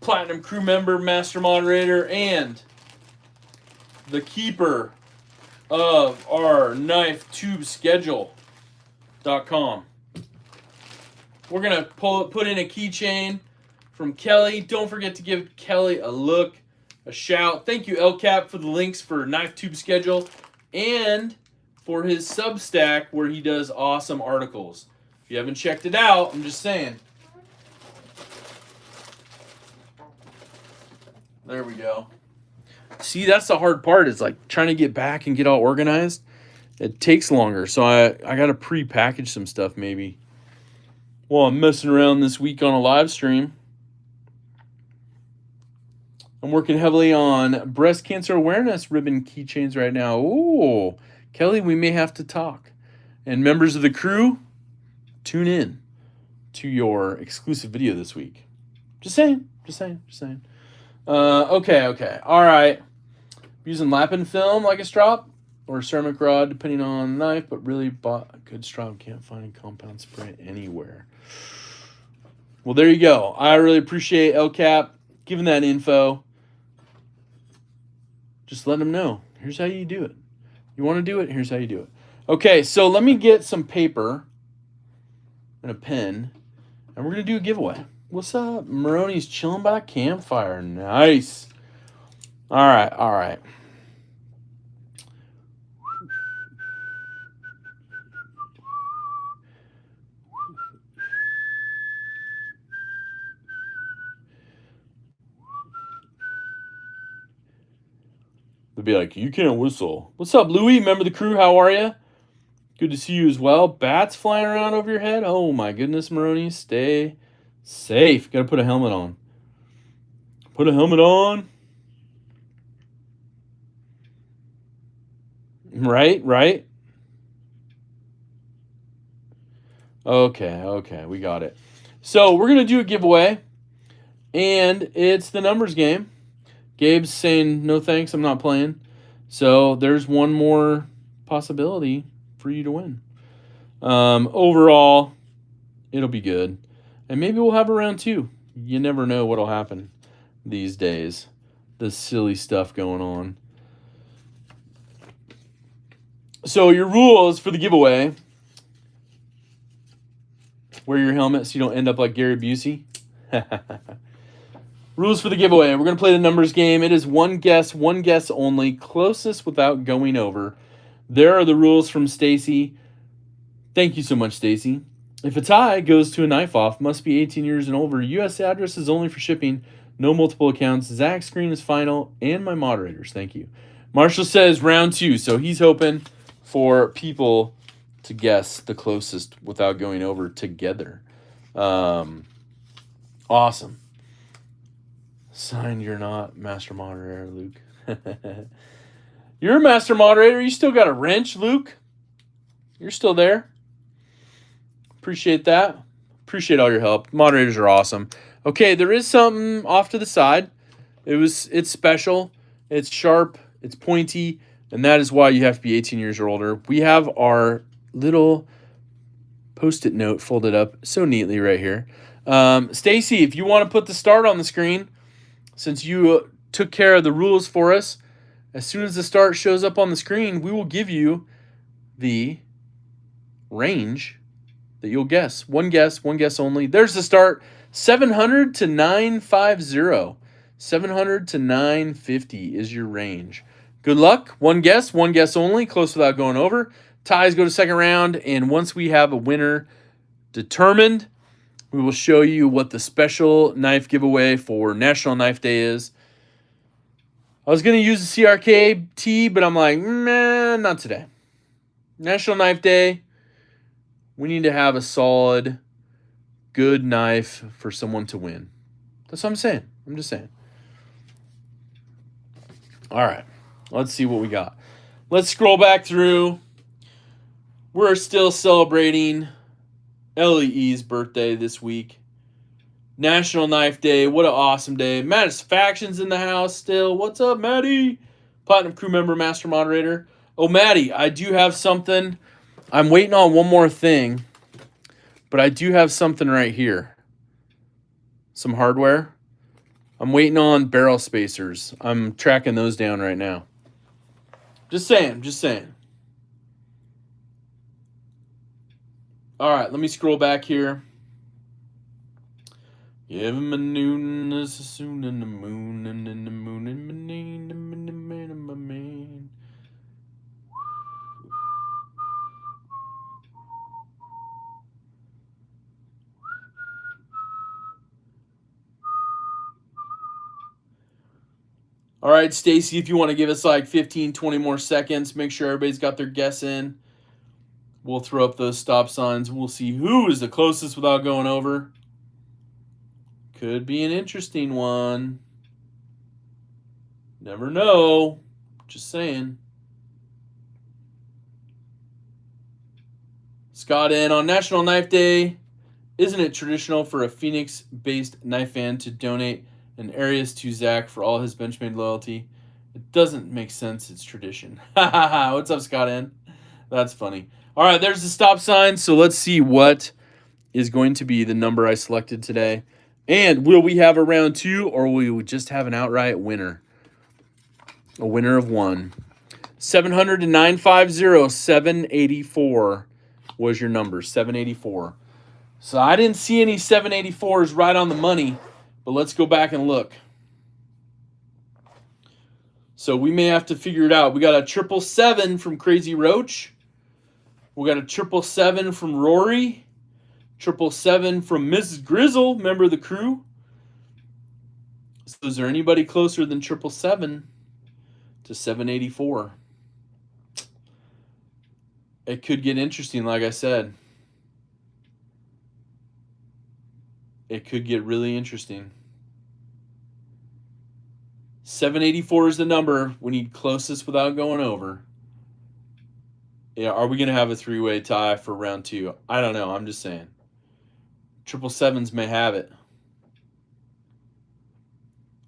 Platinum crew member, master moderator, and the keeper of our knife tube schedule.com. We're going to put in a keychain from Kelly. Don't forget to give Kelly a look, a shout. Thank you, LCAP, for the links for knife tube schedule and for his Substack where he does awesome articles. If you haven't checked it out, I'm just saying. There we go. See, that's the hard part. Is like trying to get back and get all organized. It takes longer, so I got to pre-package some stuff maybe. Well, I'm messing around this week on a live stream. I'm working heavily on breast cancer awareness ribbon keychains right now. Ooh, Kelly, we may have to talk. And members of the crew, tune in to your exclusive video this week. Just saying. Okay. All right. Using Lappin film like a strop or ceramic rod, depending on the knife, but really bought a good strop. Can't find compound spray anywhere. Well, there you go. I really appreciate LCAP giving that info. Just let them know. Here's how you do it. You want to do it? Here's how you do it. Okay, so let me get some paper and a pen, and we're going to do a giveaway. What's up? Maroney's chilling by a campfire. Nice. All right. They'll be like, you can't whistle. What's up, Louie? Remember the crew? How are you? Good to see you as well. Bats flying around over your head. Oh, my goodness, Maroney. Stay safe. Got to put a helmet on. Put a helmet on. Right. Okay. We got it. So we're going to do a giveaway, and it's the numbers game. Gabe's saying, no thanks, I'm not playing. So there's one more possibility for you to win. Overall, it'll be good. And maybe we'll have a round 2. You never know what'll happen these days. The silly stuff going on. So your rules for the giveaway: wear your helmet so you don't end up like Gary Busey. Rules for the giveaway. We're going to play the numbers game. It is one guess only, closest without going over. There are the rules from Stacy. Thank you so much, Stacy. If a tie goes to a knife off, must be 18 years and over. U.S. address is only for shipping. No multiple accounts. Zach's screen is final. And my moderators. Thank you. Marshall says round 2. So he's hoping for people to guess the closest without going over together. Awesome. Signed, you're not master moderator, Luke. You're a master moderator. You still got a wrench, Luke. You're still there. Appreciate that. Appreciate all your help. Moderators are awesome. Okay, there is something off to the side. It's special. It's sharp. It's pointy. And that is why you have to be 18 years or older. We have our little Post-it note folded up so neatly right here. Stacy, if you want to put the start on the screen, since you took care of the rules for us, as soon as the start shows up on the screen, we will give you the range that you'll guess. One guess only. There's the start. 700 to 950. 700 to 950 is your range. Good luck. One guess only. Close without going over. Ties go to second round, and once we have a winner determined, we will show you what the special knife giveaway for National Knife Day is. I was going to use the CRKT, but I'm like, man, not today. National Knife Day, we need to have a solid, good knife for someone to win. That's what I'm saying. I'm just saying. All right, let's see what we got. Let's scroll back through. We're still celebrating LEE's birthday this week. National Knife Day. What an awesome day. Mattisfaction's in the house still. What's up, Maddie? Platinum crew member, master moderator. Oh, Maddie, I do have something. I'm waiting on one more thing, but I do have something right here. Some hardware. I'm waiting on barrel spacers. I'm tracking those down right now. Just saying. All right, let me scroll back here. Give him a noon as soon in the moon and in the moon and my man. All right, Stacy, if you want to give us like 15, 20 more seconds, make sure everybody's got their guess in. We'll throw up those stop signs. We'll see who is the closest without going over. Could be an interesting one. Never know. Just saying. Scott in on National Knife Day. Isn't it traditional for a Phoenix-based knife fan to donate an Arius to Zach for all his Benchmade loyalty? It doesn't make sense. It's tradition. What's up, Scott N? That's funny. All right, there's the stop sign. So let's see what is going to be the number I selected today. And will we have a round 2 or will we just have an outright winner? A winner of 1. 700-950, 784 was your number, 784. So I didn't see any 784s right on the money, but let's go back and look. So we may have to figure it out. We got a 777 from Crazy Roach. We got a 777 from Rory. 777 from Mrs. Grizzle, member of the crew. So is there anybody closer than 777 to 784? It could get interesting, like I said. It could get really interesting. 784 is the number. We need closest without going over. Yeah, are we going to have a 3-way tie for round 2? I don't know. I'm just saying. 777s may have it.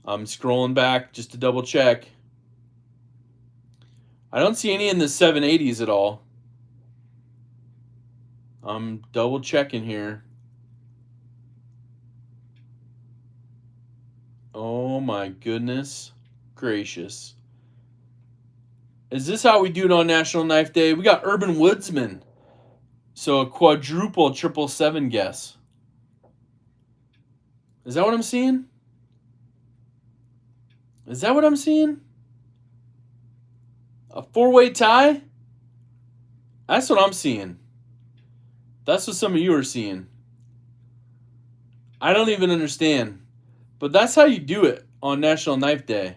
I'm scrolling back just to double check. I don't see any in the 780s at all. I'm double checking here. Oh my goodness gracious. Is this how we do it on National Knife Day? We got Urban Woodsman. So a quadruple 777 guess. Is that what I'm seeing? Is that what I'm seeing? A 4-way tie? That's what I'm seeing. That's what some of you are seeing. I don't even understand. But that's how you do it on National Knife Day.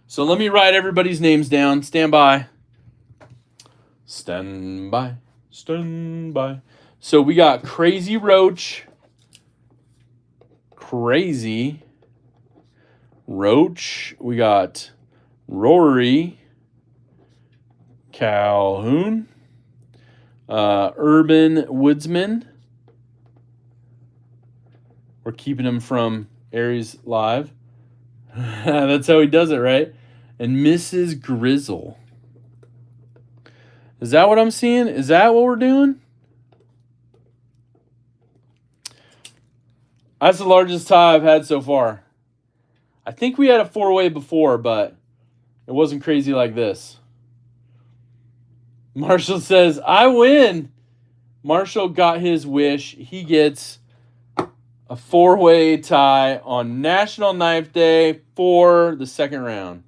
So let me write everybody's names down. Stand by. Stand by. Stand by. So we got Crazy Roach. Crazy Roach. We got Rory Calhoun. Urban Woodsman. We're keeping him from Aries Live. That's how he does it, right? And Mrs. Grizzle. Is that what I'm seeing? Is that what we're doing? That's the largest tie I've had so far. I think we had a 4-way before, but it wasn't crazy like this. Marshall says, I win. Marshall got his wish. He gets a 4-way tie on National Knife Day for the second round.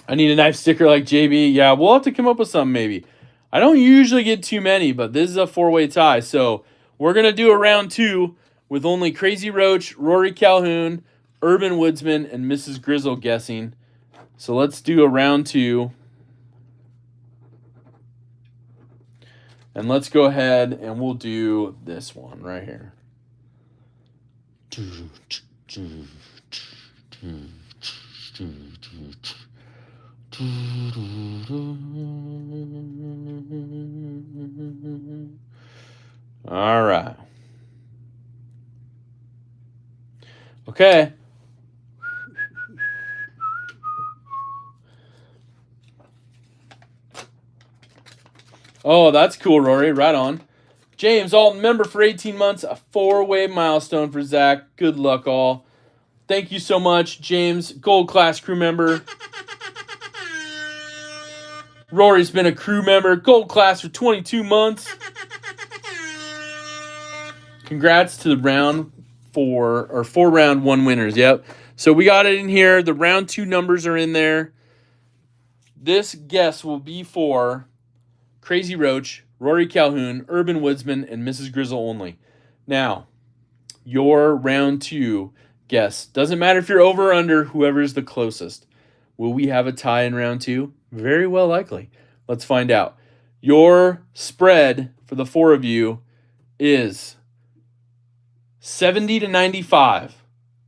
I need a knife sticker like JB. Yeah, we'll have to come up with something maybe. I don't usually get too many, but this is a 4-way tie. So we're going to do a round 2 with only Crazy Roach, Rory Calhoun, Urban Woodsman, and Mrs. Grizzle guessing. So let's do a round 2. And let's go ahead and we'll do this one right here. All right. Okay. Oh, that's cool, Rory. Right on. James, Alton member for 18 months, a 4-way milestone for Zach. Good luck, all. Thank you so much, James. Gold class crew member. Rory's been a crew member. Gold class for 22 months. Congrats to the round 4 or 4 round 1 winners. Yep. So we got it in here. The round 2 numbers are in there. This guess will be for Crazy Roach, Rory Calhoun, Urban Woodsman, and Mrs. Grizzle only. Now, your round 2 guess. Doesn't matter if you're over or under, whoever's the closest. Will we have a tie in round 2? Very well likely. Let's find out. Your spread for the 4 of you is 70 to 95.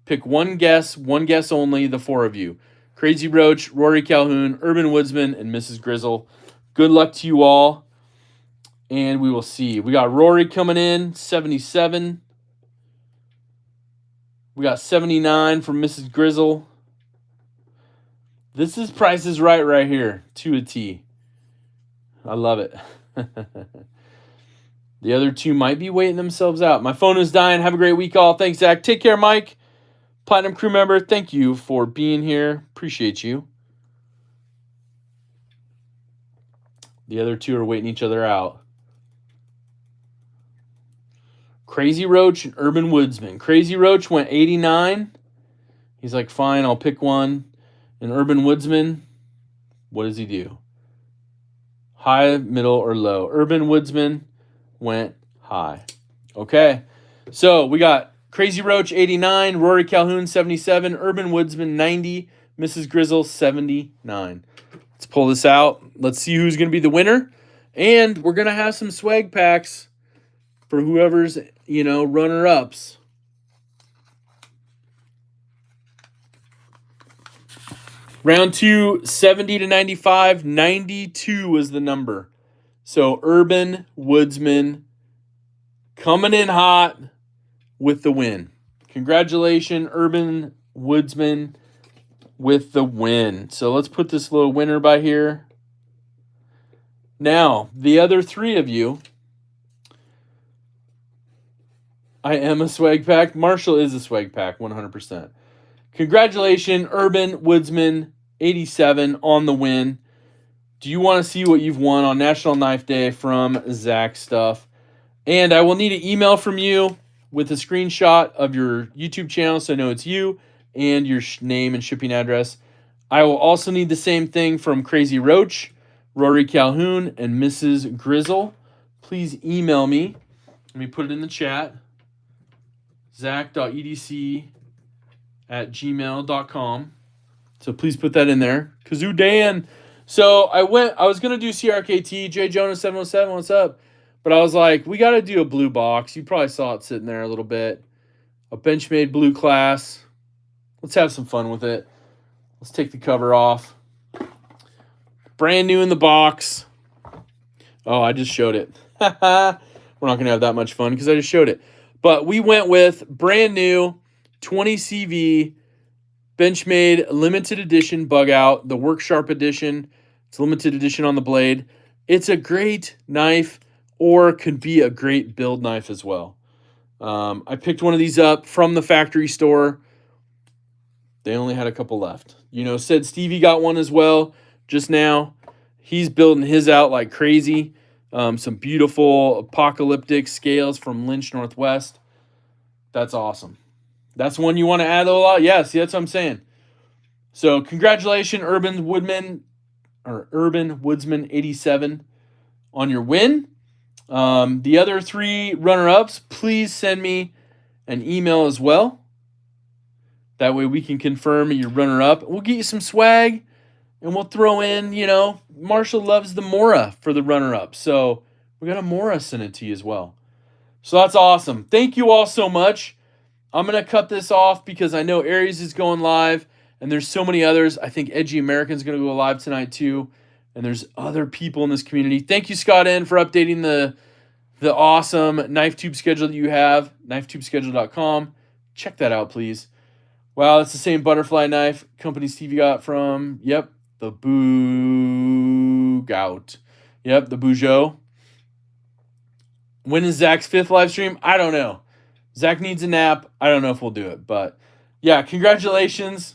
Pick one guess only, the 4 of you. Crazy Roach, Rory Calhoun, Urban Woodsman, and Mrs. Grizzle. Good luck to you all. And we will see. We got Rory coming in, 77. We got 79 from Mrs. Grizzle. This is Price is right here, to a T. I love it. The other 2 might be waiting themselves out. My phone is dying. Have a great week, all. Thanks, Zach. Take care, Mike. Platinum crew member, thank you for being here. Appreciate you. The other 2 are waiting each other out. Crazy Roach and Urban Woodsman. Crazy Roach went 89. He's like, fine, I'll pick one. And Urban Woodsman, what does he do? High, middle, or low? Urban Woodsman went high. Okay. So we got Crazy Roach 89, Rory Calhoun 77, Urban Woodsman 90, Mrs. Grizzle 79. Let's pull this out. Let's see who's going to be the winner. And we're going to have some swag packs for whoever's, runner-ups. Round 2, 70 to 95. 92 was the number. So Urban Woodsman coming in hot with the win. Congratulations, Urban Woodsman, with the win. So let's put this little winner by here. Now, the other 3 of you, I am a swag pack. Marshall is a swag pack, 100%. Congratulations, Urban Woodsman, 87 on the win. Do you want to see what you've won on National Knife Day from Zach Stuff? And I will need an email from you with a screenshot of your YouTube channel so I know it's you and your name and shipping address. I will also need the same thing from Crazy Roach, Rory Calhoun, and Mrs. Grizzle. Please email me. Let me put it in the chat. zach.edc@gmail.com. So please put that in there. Kazoo Dan. So I was going to do CRKT, J Jonas 707, what's up? But I was like, we got to do a blue box. You probably saw it sitting there a little bit. A Benchmade blue class. Let's have some fun with it. Let's take the cover off. Brand new in the box. Oh, I just showed it. We're not going to have that much fun because I just showed it. But we went with brand new 20 CV Benchmade limited edition bug out, the Work Sharp edition. It's limited edition on the blade. It's a great knife, or could be a great build knife as well. I picked one of these up from the factory store. They only had a couple left. Said Stevie got one as well just now. He's building his out like crazy. Some beautiful apocalyptic scales from Lynch Northwest. That's awesome. That's one you want to add a lot? Yeah, see, that's what I'm saying. So congratulations, Urban Woodsman 87 on your win. The other 3 runner-ups, please send me an email as well. That way we can confirm your runner-up. We'll get you some swag, and we'll throw in, Marshall loves the Mora for the runner-up. So we got a Mora sent it to you as well. So that's awesome. Thank you all so much. I'm going to cut this off because I know Aries is going live, and there's so many others. I think Edgy American's going to go live tonight too, and there's other people in this community. Thank you, Scott N, for updating the awesome knife tube schedule that you have, knifetubeschedule.com. Check that out, please. Wow, it's the same butterfly knife company Stevie got from, the Boogout. Yep, the Bougeot. When is Zach's 5th live stream? I don't know. Zach needs a nap. I don't know if we'll do it. But, yeah, congratulations.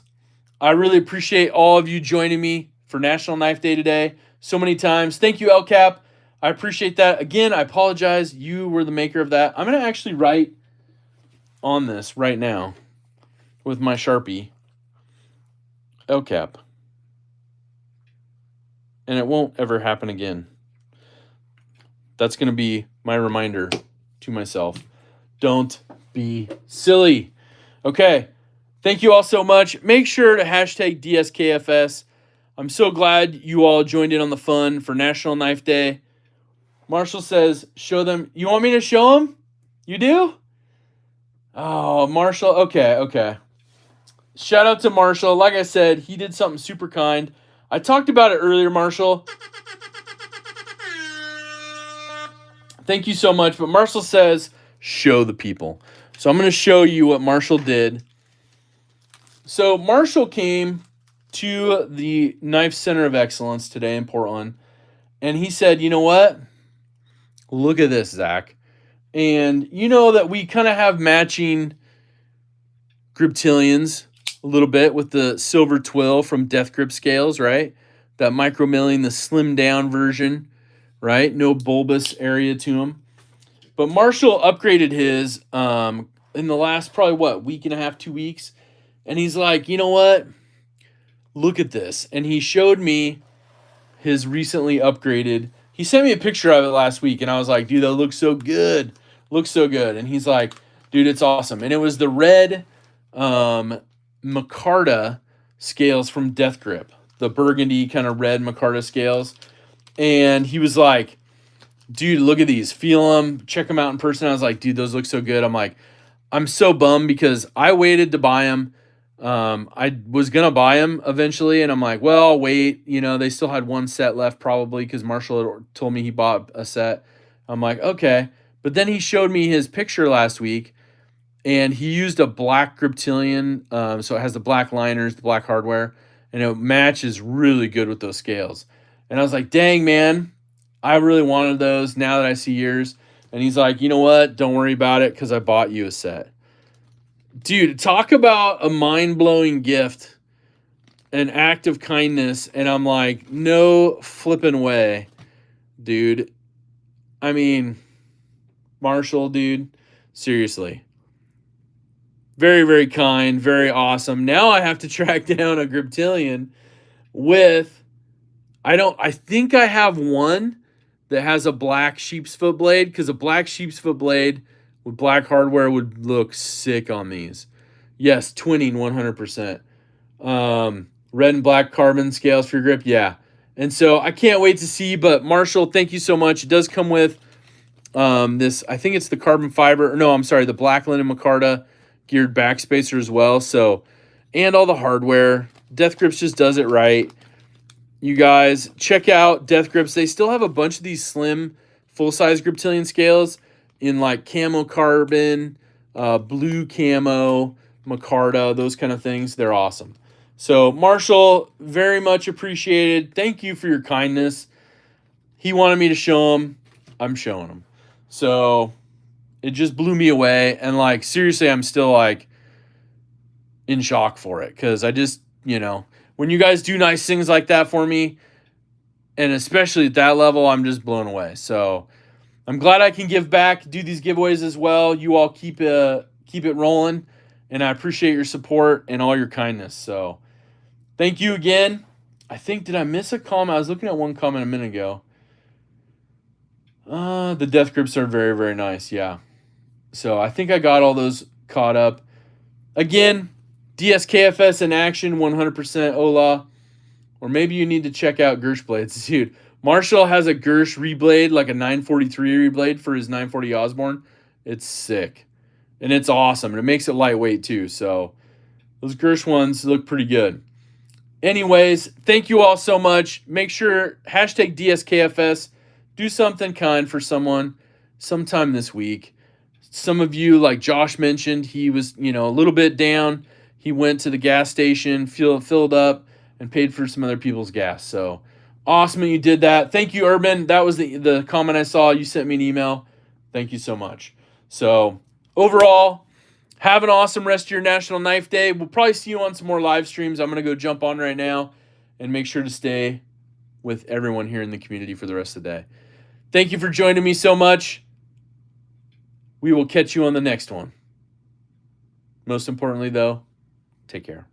I really appreciate all of you joining me for National Knife Day today so many times. Thank you, LCAP. I appreciate that. Again, I apologize. You were the maker of that. I'm going to actually write on this right now with my Sharpie. LCAP. And it won't ever happen again. That's going to be my reminder to myself. Don't be silly. Okay. Thank you all so much. Make sure to hashtag DSKFS. I'm so glad you all joined in on the fun for National Knife Day. Marshall says, show them. You want me to show them? You do? Oh, Marshall. Okay. Shout out to Marshall. Like I said, he did something super kind. I talked about it earlier, Marshall. Thank you so much. But Marshall says, show the people. So I'm going to show you what Marshall did. So Marshall came to the Knife Center of Excellence today in Portland, and he said, you know what? Look at this, Zach. And you know that we kind of have matching griptilians a little bit with the silver twill from Death Grip Scales, right? That micro milling, the slim down version, right? No bulbous area to them. But Marshall upgraded his in the last probably, week and a half, 2 weeks. And he's like, you know what? Look at this. And he showed me his recently upgraded. He sent me a picture of it last week, and I was like, dude, that looks so good. Looks so good. And he's like, dude, it's awesome. And it was the red micarta scales from Death Grip, the burgundy kind of red micarta scales. And he was like, dude, look at these. Feel them. Check them out in person. I was like, dude, those look so good. I'm like, I'm so bummed because I waited to buy them. I was going to buy them eventually, and I'm like, well, I'll wait. You know, they still had one set left probably because Marshall had told me he bought a set. I'm like, okay. But then he showed me his picture last week, and he used a black griptilian. So it has the black liners, the black hardware, and it matches really good with those scales. And I was like, dang, man, I really wanted those now that I see yours. And he's like, you know what? Don't worry about it because I bought you a set. Dude, talk about a mind-blowing gift, an act of kindness. And I'm like, no flipping way, dude. I mean, Marshall, dude, seriously. Very, very kind, very awesome. Now I have to track down a griptilian with, I think I have one that has a black sheep's foot blade, because a black sheep's foot blade with black hardware would look sick on these. Yes, twinning 100%. Red and black carbon scales for your grip, yeah. And so I can't wait to see, but Marshall, thank you so much. It does come with this, I think it's the carbon fiber, no, I'm sorry, the black linen micarta geared backspacer as well. So, and all the hardware. Death Grips just does it right. You guys, check out Death Grips. They still have a bunch of these slim, full-size griptilian scales in like camo carbon, blue camo, micarta, those kind of things. They're awesome. So, Marshall, very much appreciated. Thank you for your kindness. He wanted me to show him. I'm showing him. So, it just blew me away. And, like, seriously, I'm still, like, in shock for it. Because I just, you know, when you guys do nice things like that for me, and especially at that level, I'm just blown away. So, I'm glad I can give back, do these giveaways as well. You all keep it rolling. And I appreciate your support and all your kindness. So, thank you again. I think, did I miss a comment? I was looking at one comment a minute ago. The Death Grips are very, very nice. Yeah. So I think I got all those caught up. Again, DSKFS in action, 100% Ola. Or maybe you need to check out Gersh blades. Dude, Marshall has a Gersh reblade, like a 943 reblade for his 940 Osborne. It's sick. And it's awesome. And it makes it lightweight too. So those Gersh ones look pretty good. Anyways, thank you all so much. Make sure, hashtag DSKFS. Do something kind for someone sometime this week. Some of you, like Josh mentioned, he was, a little bit down. He went to the gas station, filled up, and paid for some other people's gas. So awesome that you did that. Thank you, Urban. That was the comment I saw. You sent me an email. Thank you so much. So overall, have an awesome rest of your National Knife Day. We'll probably see you on some more live streams. I'm going to go jump on right now and make sure to stay with everyone here in the community for the rest of the day. Thank you for joining me so much. We will catch you on the next one. Most importantly, though, take care.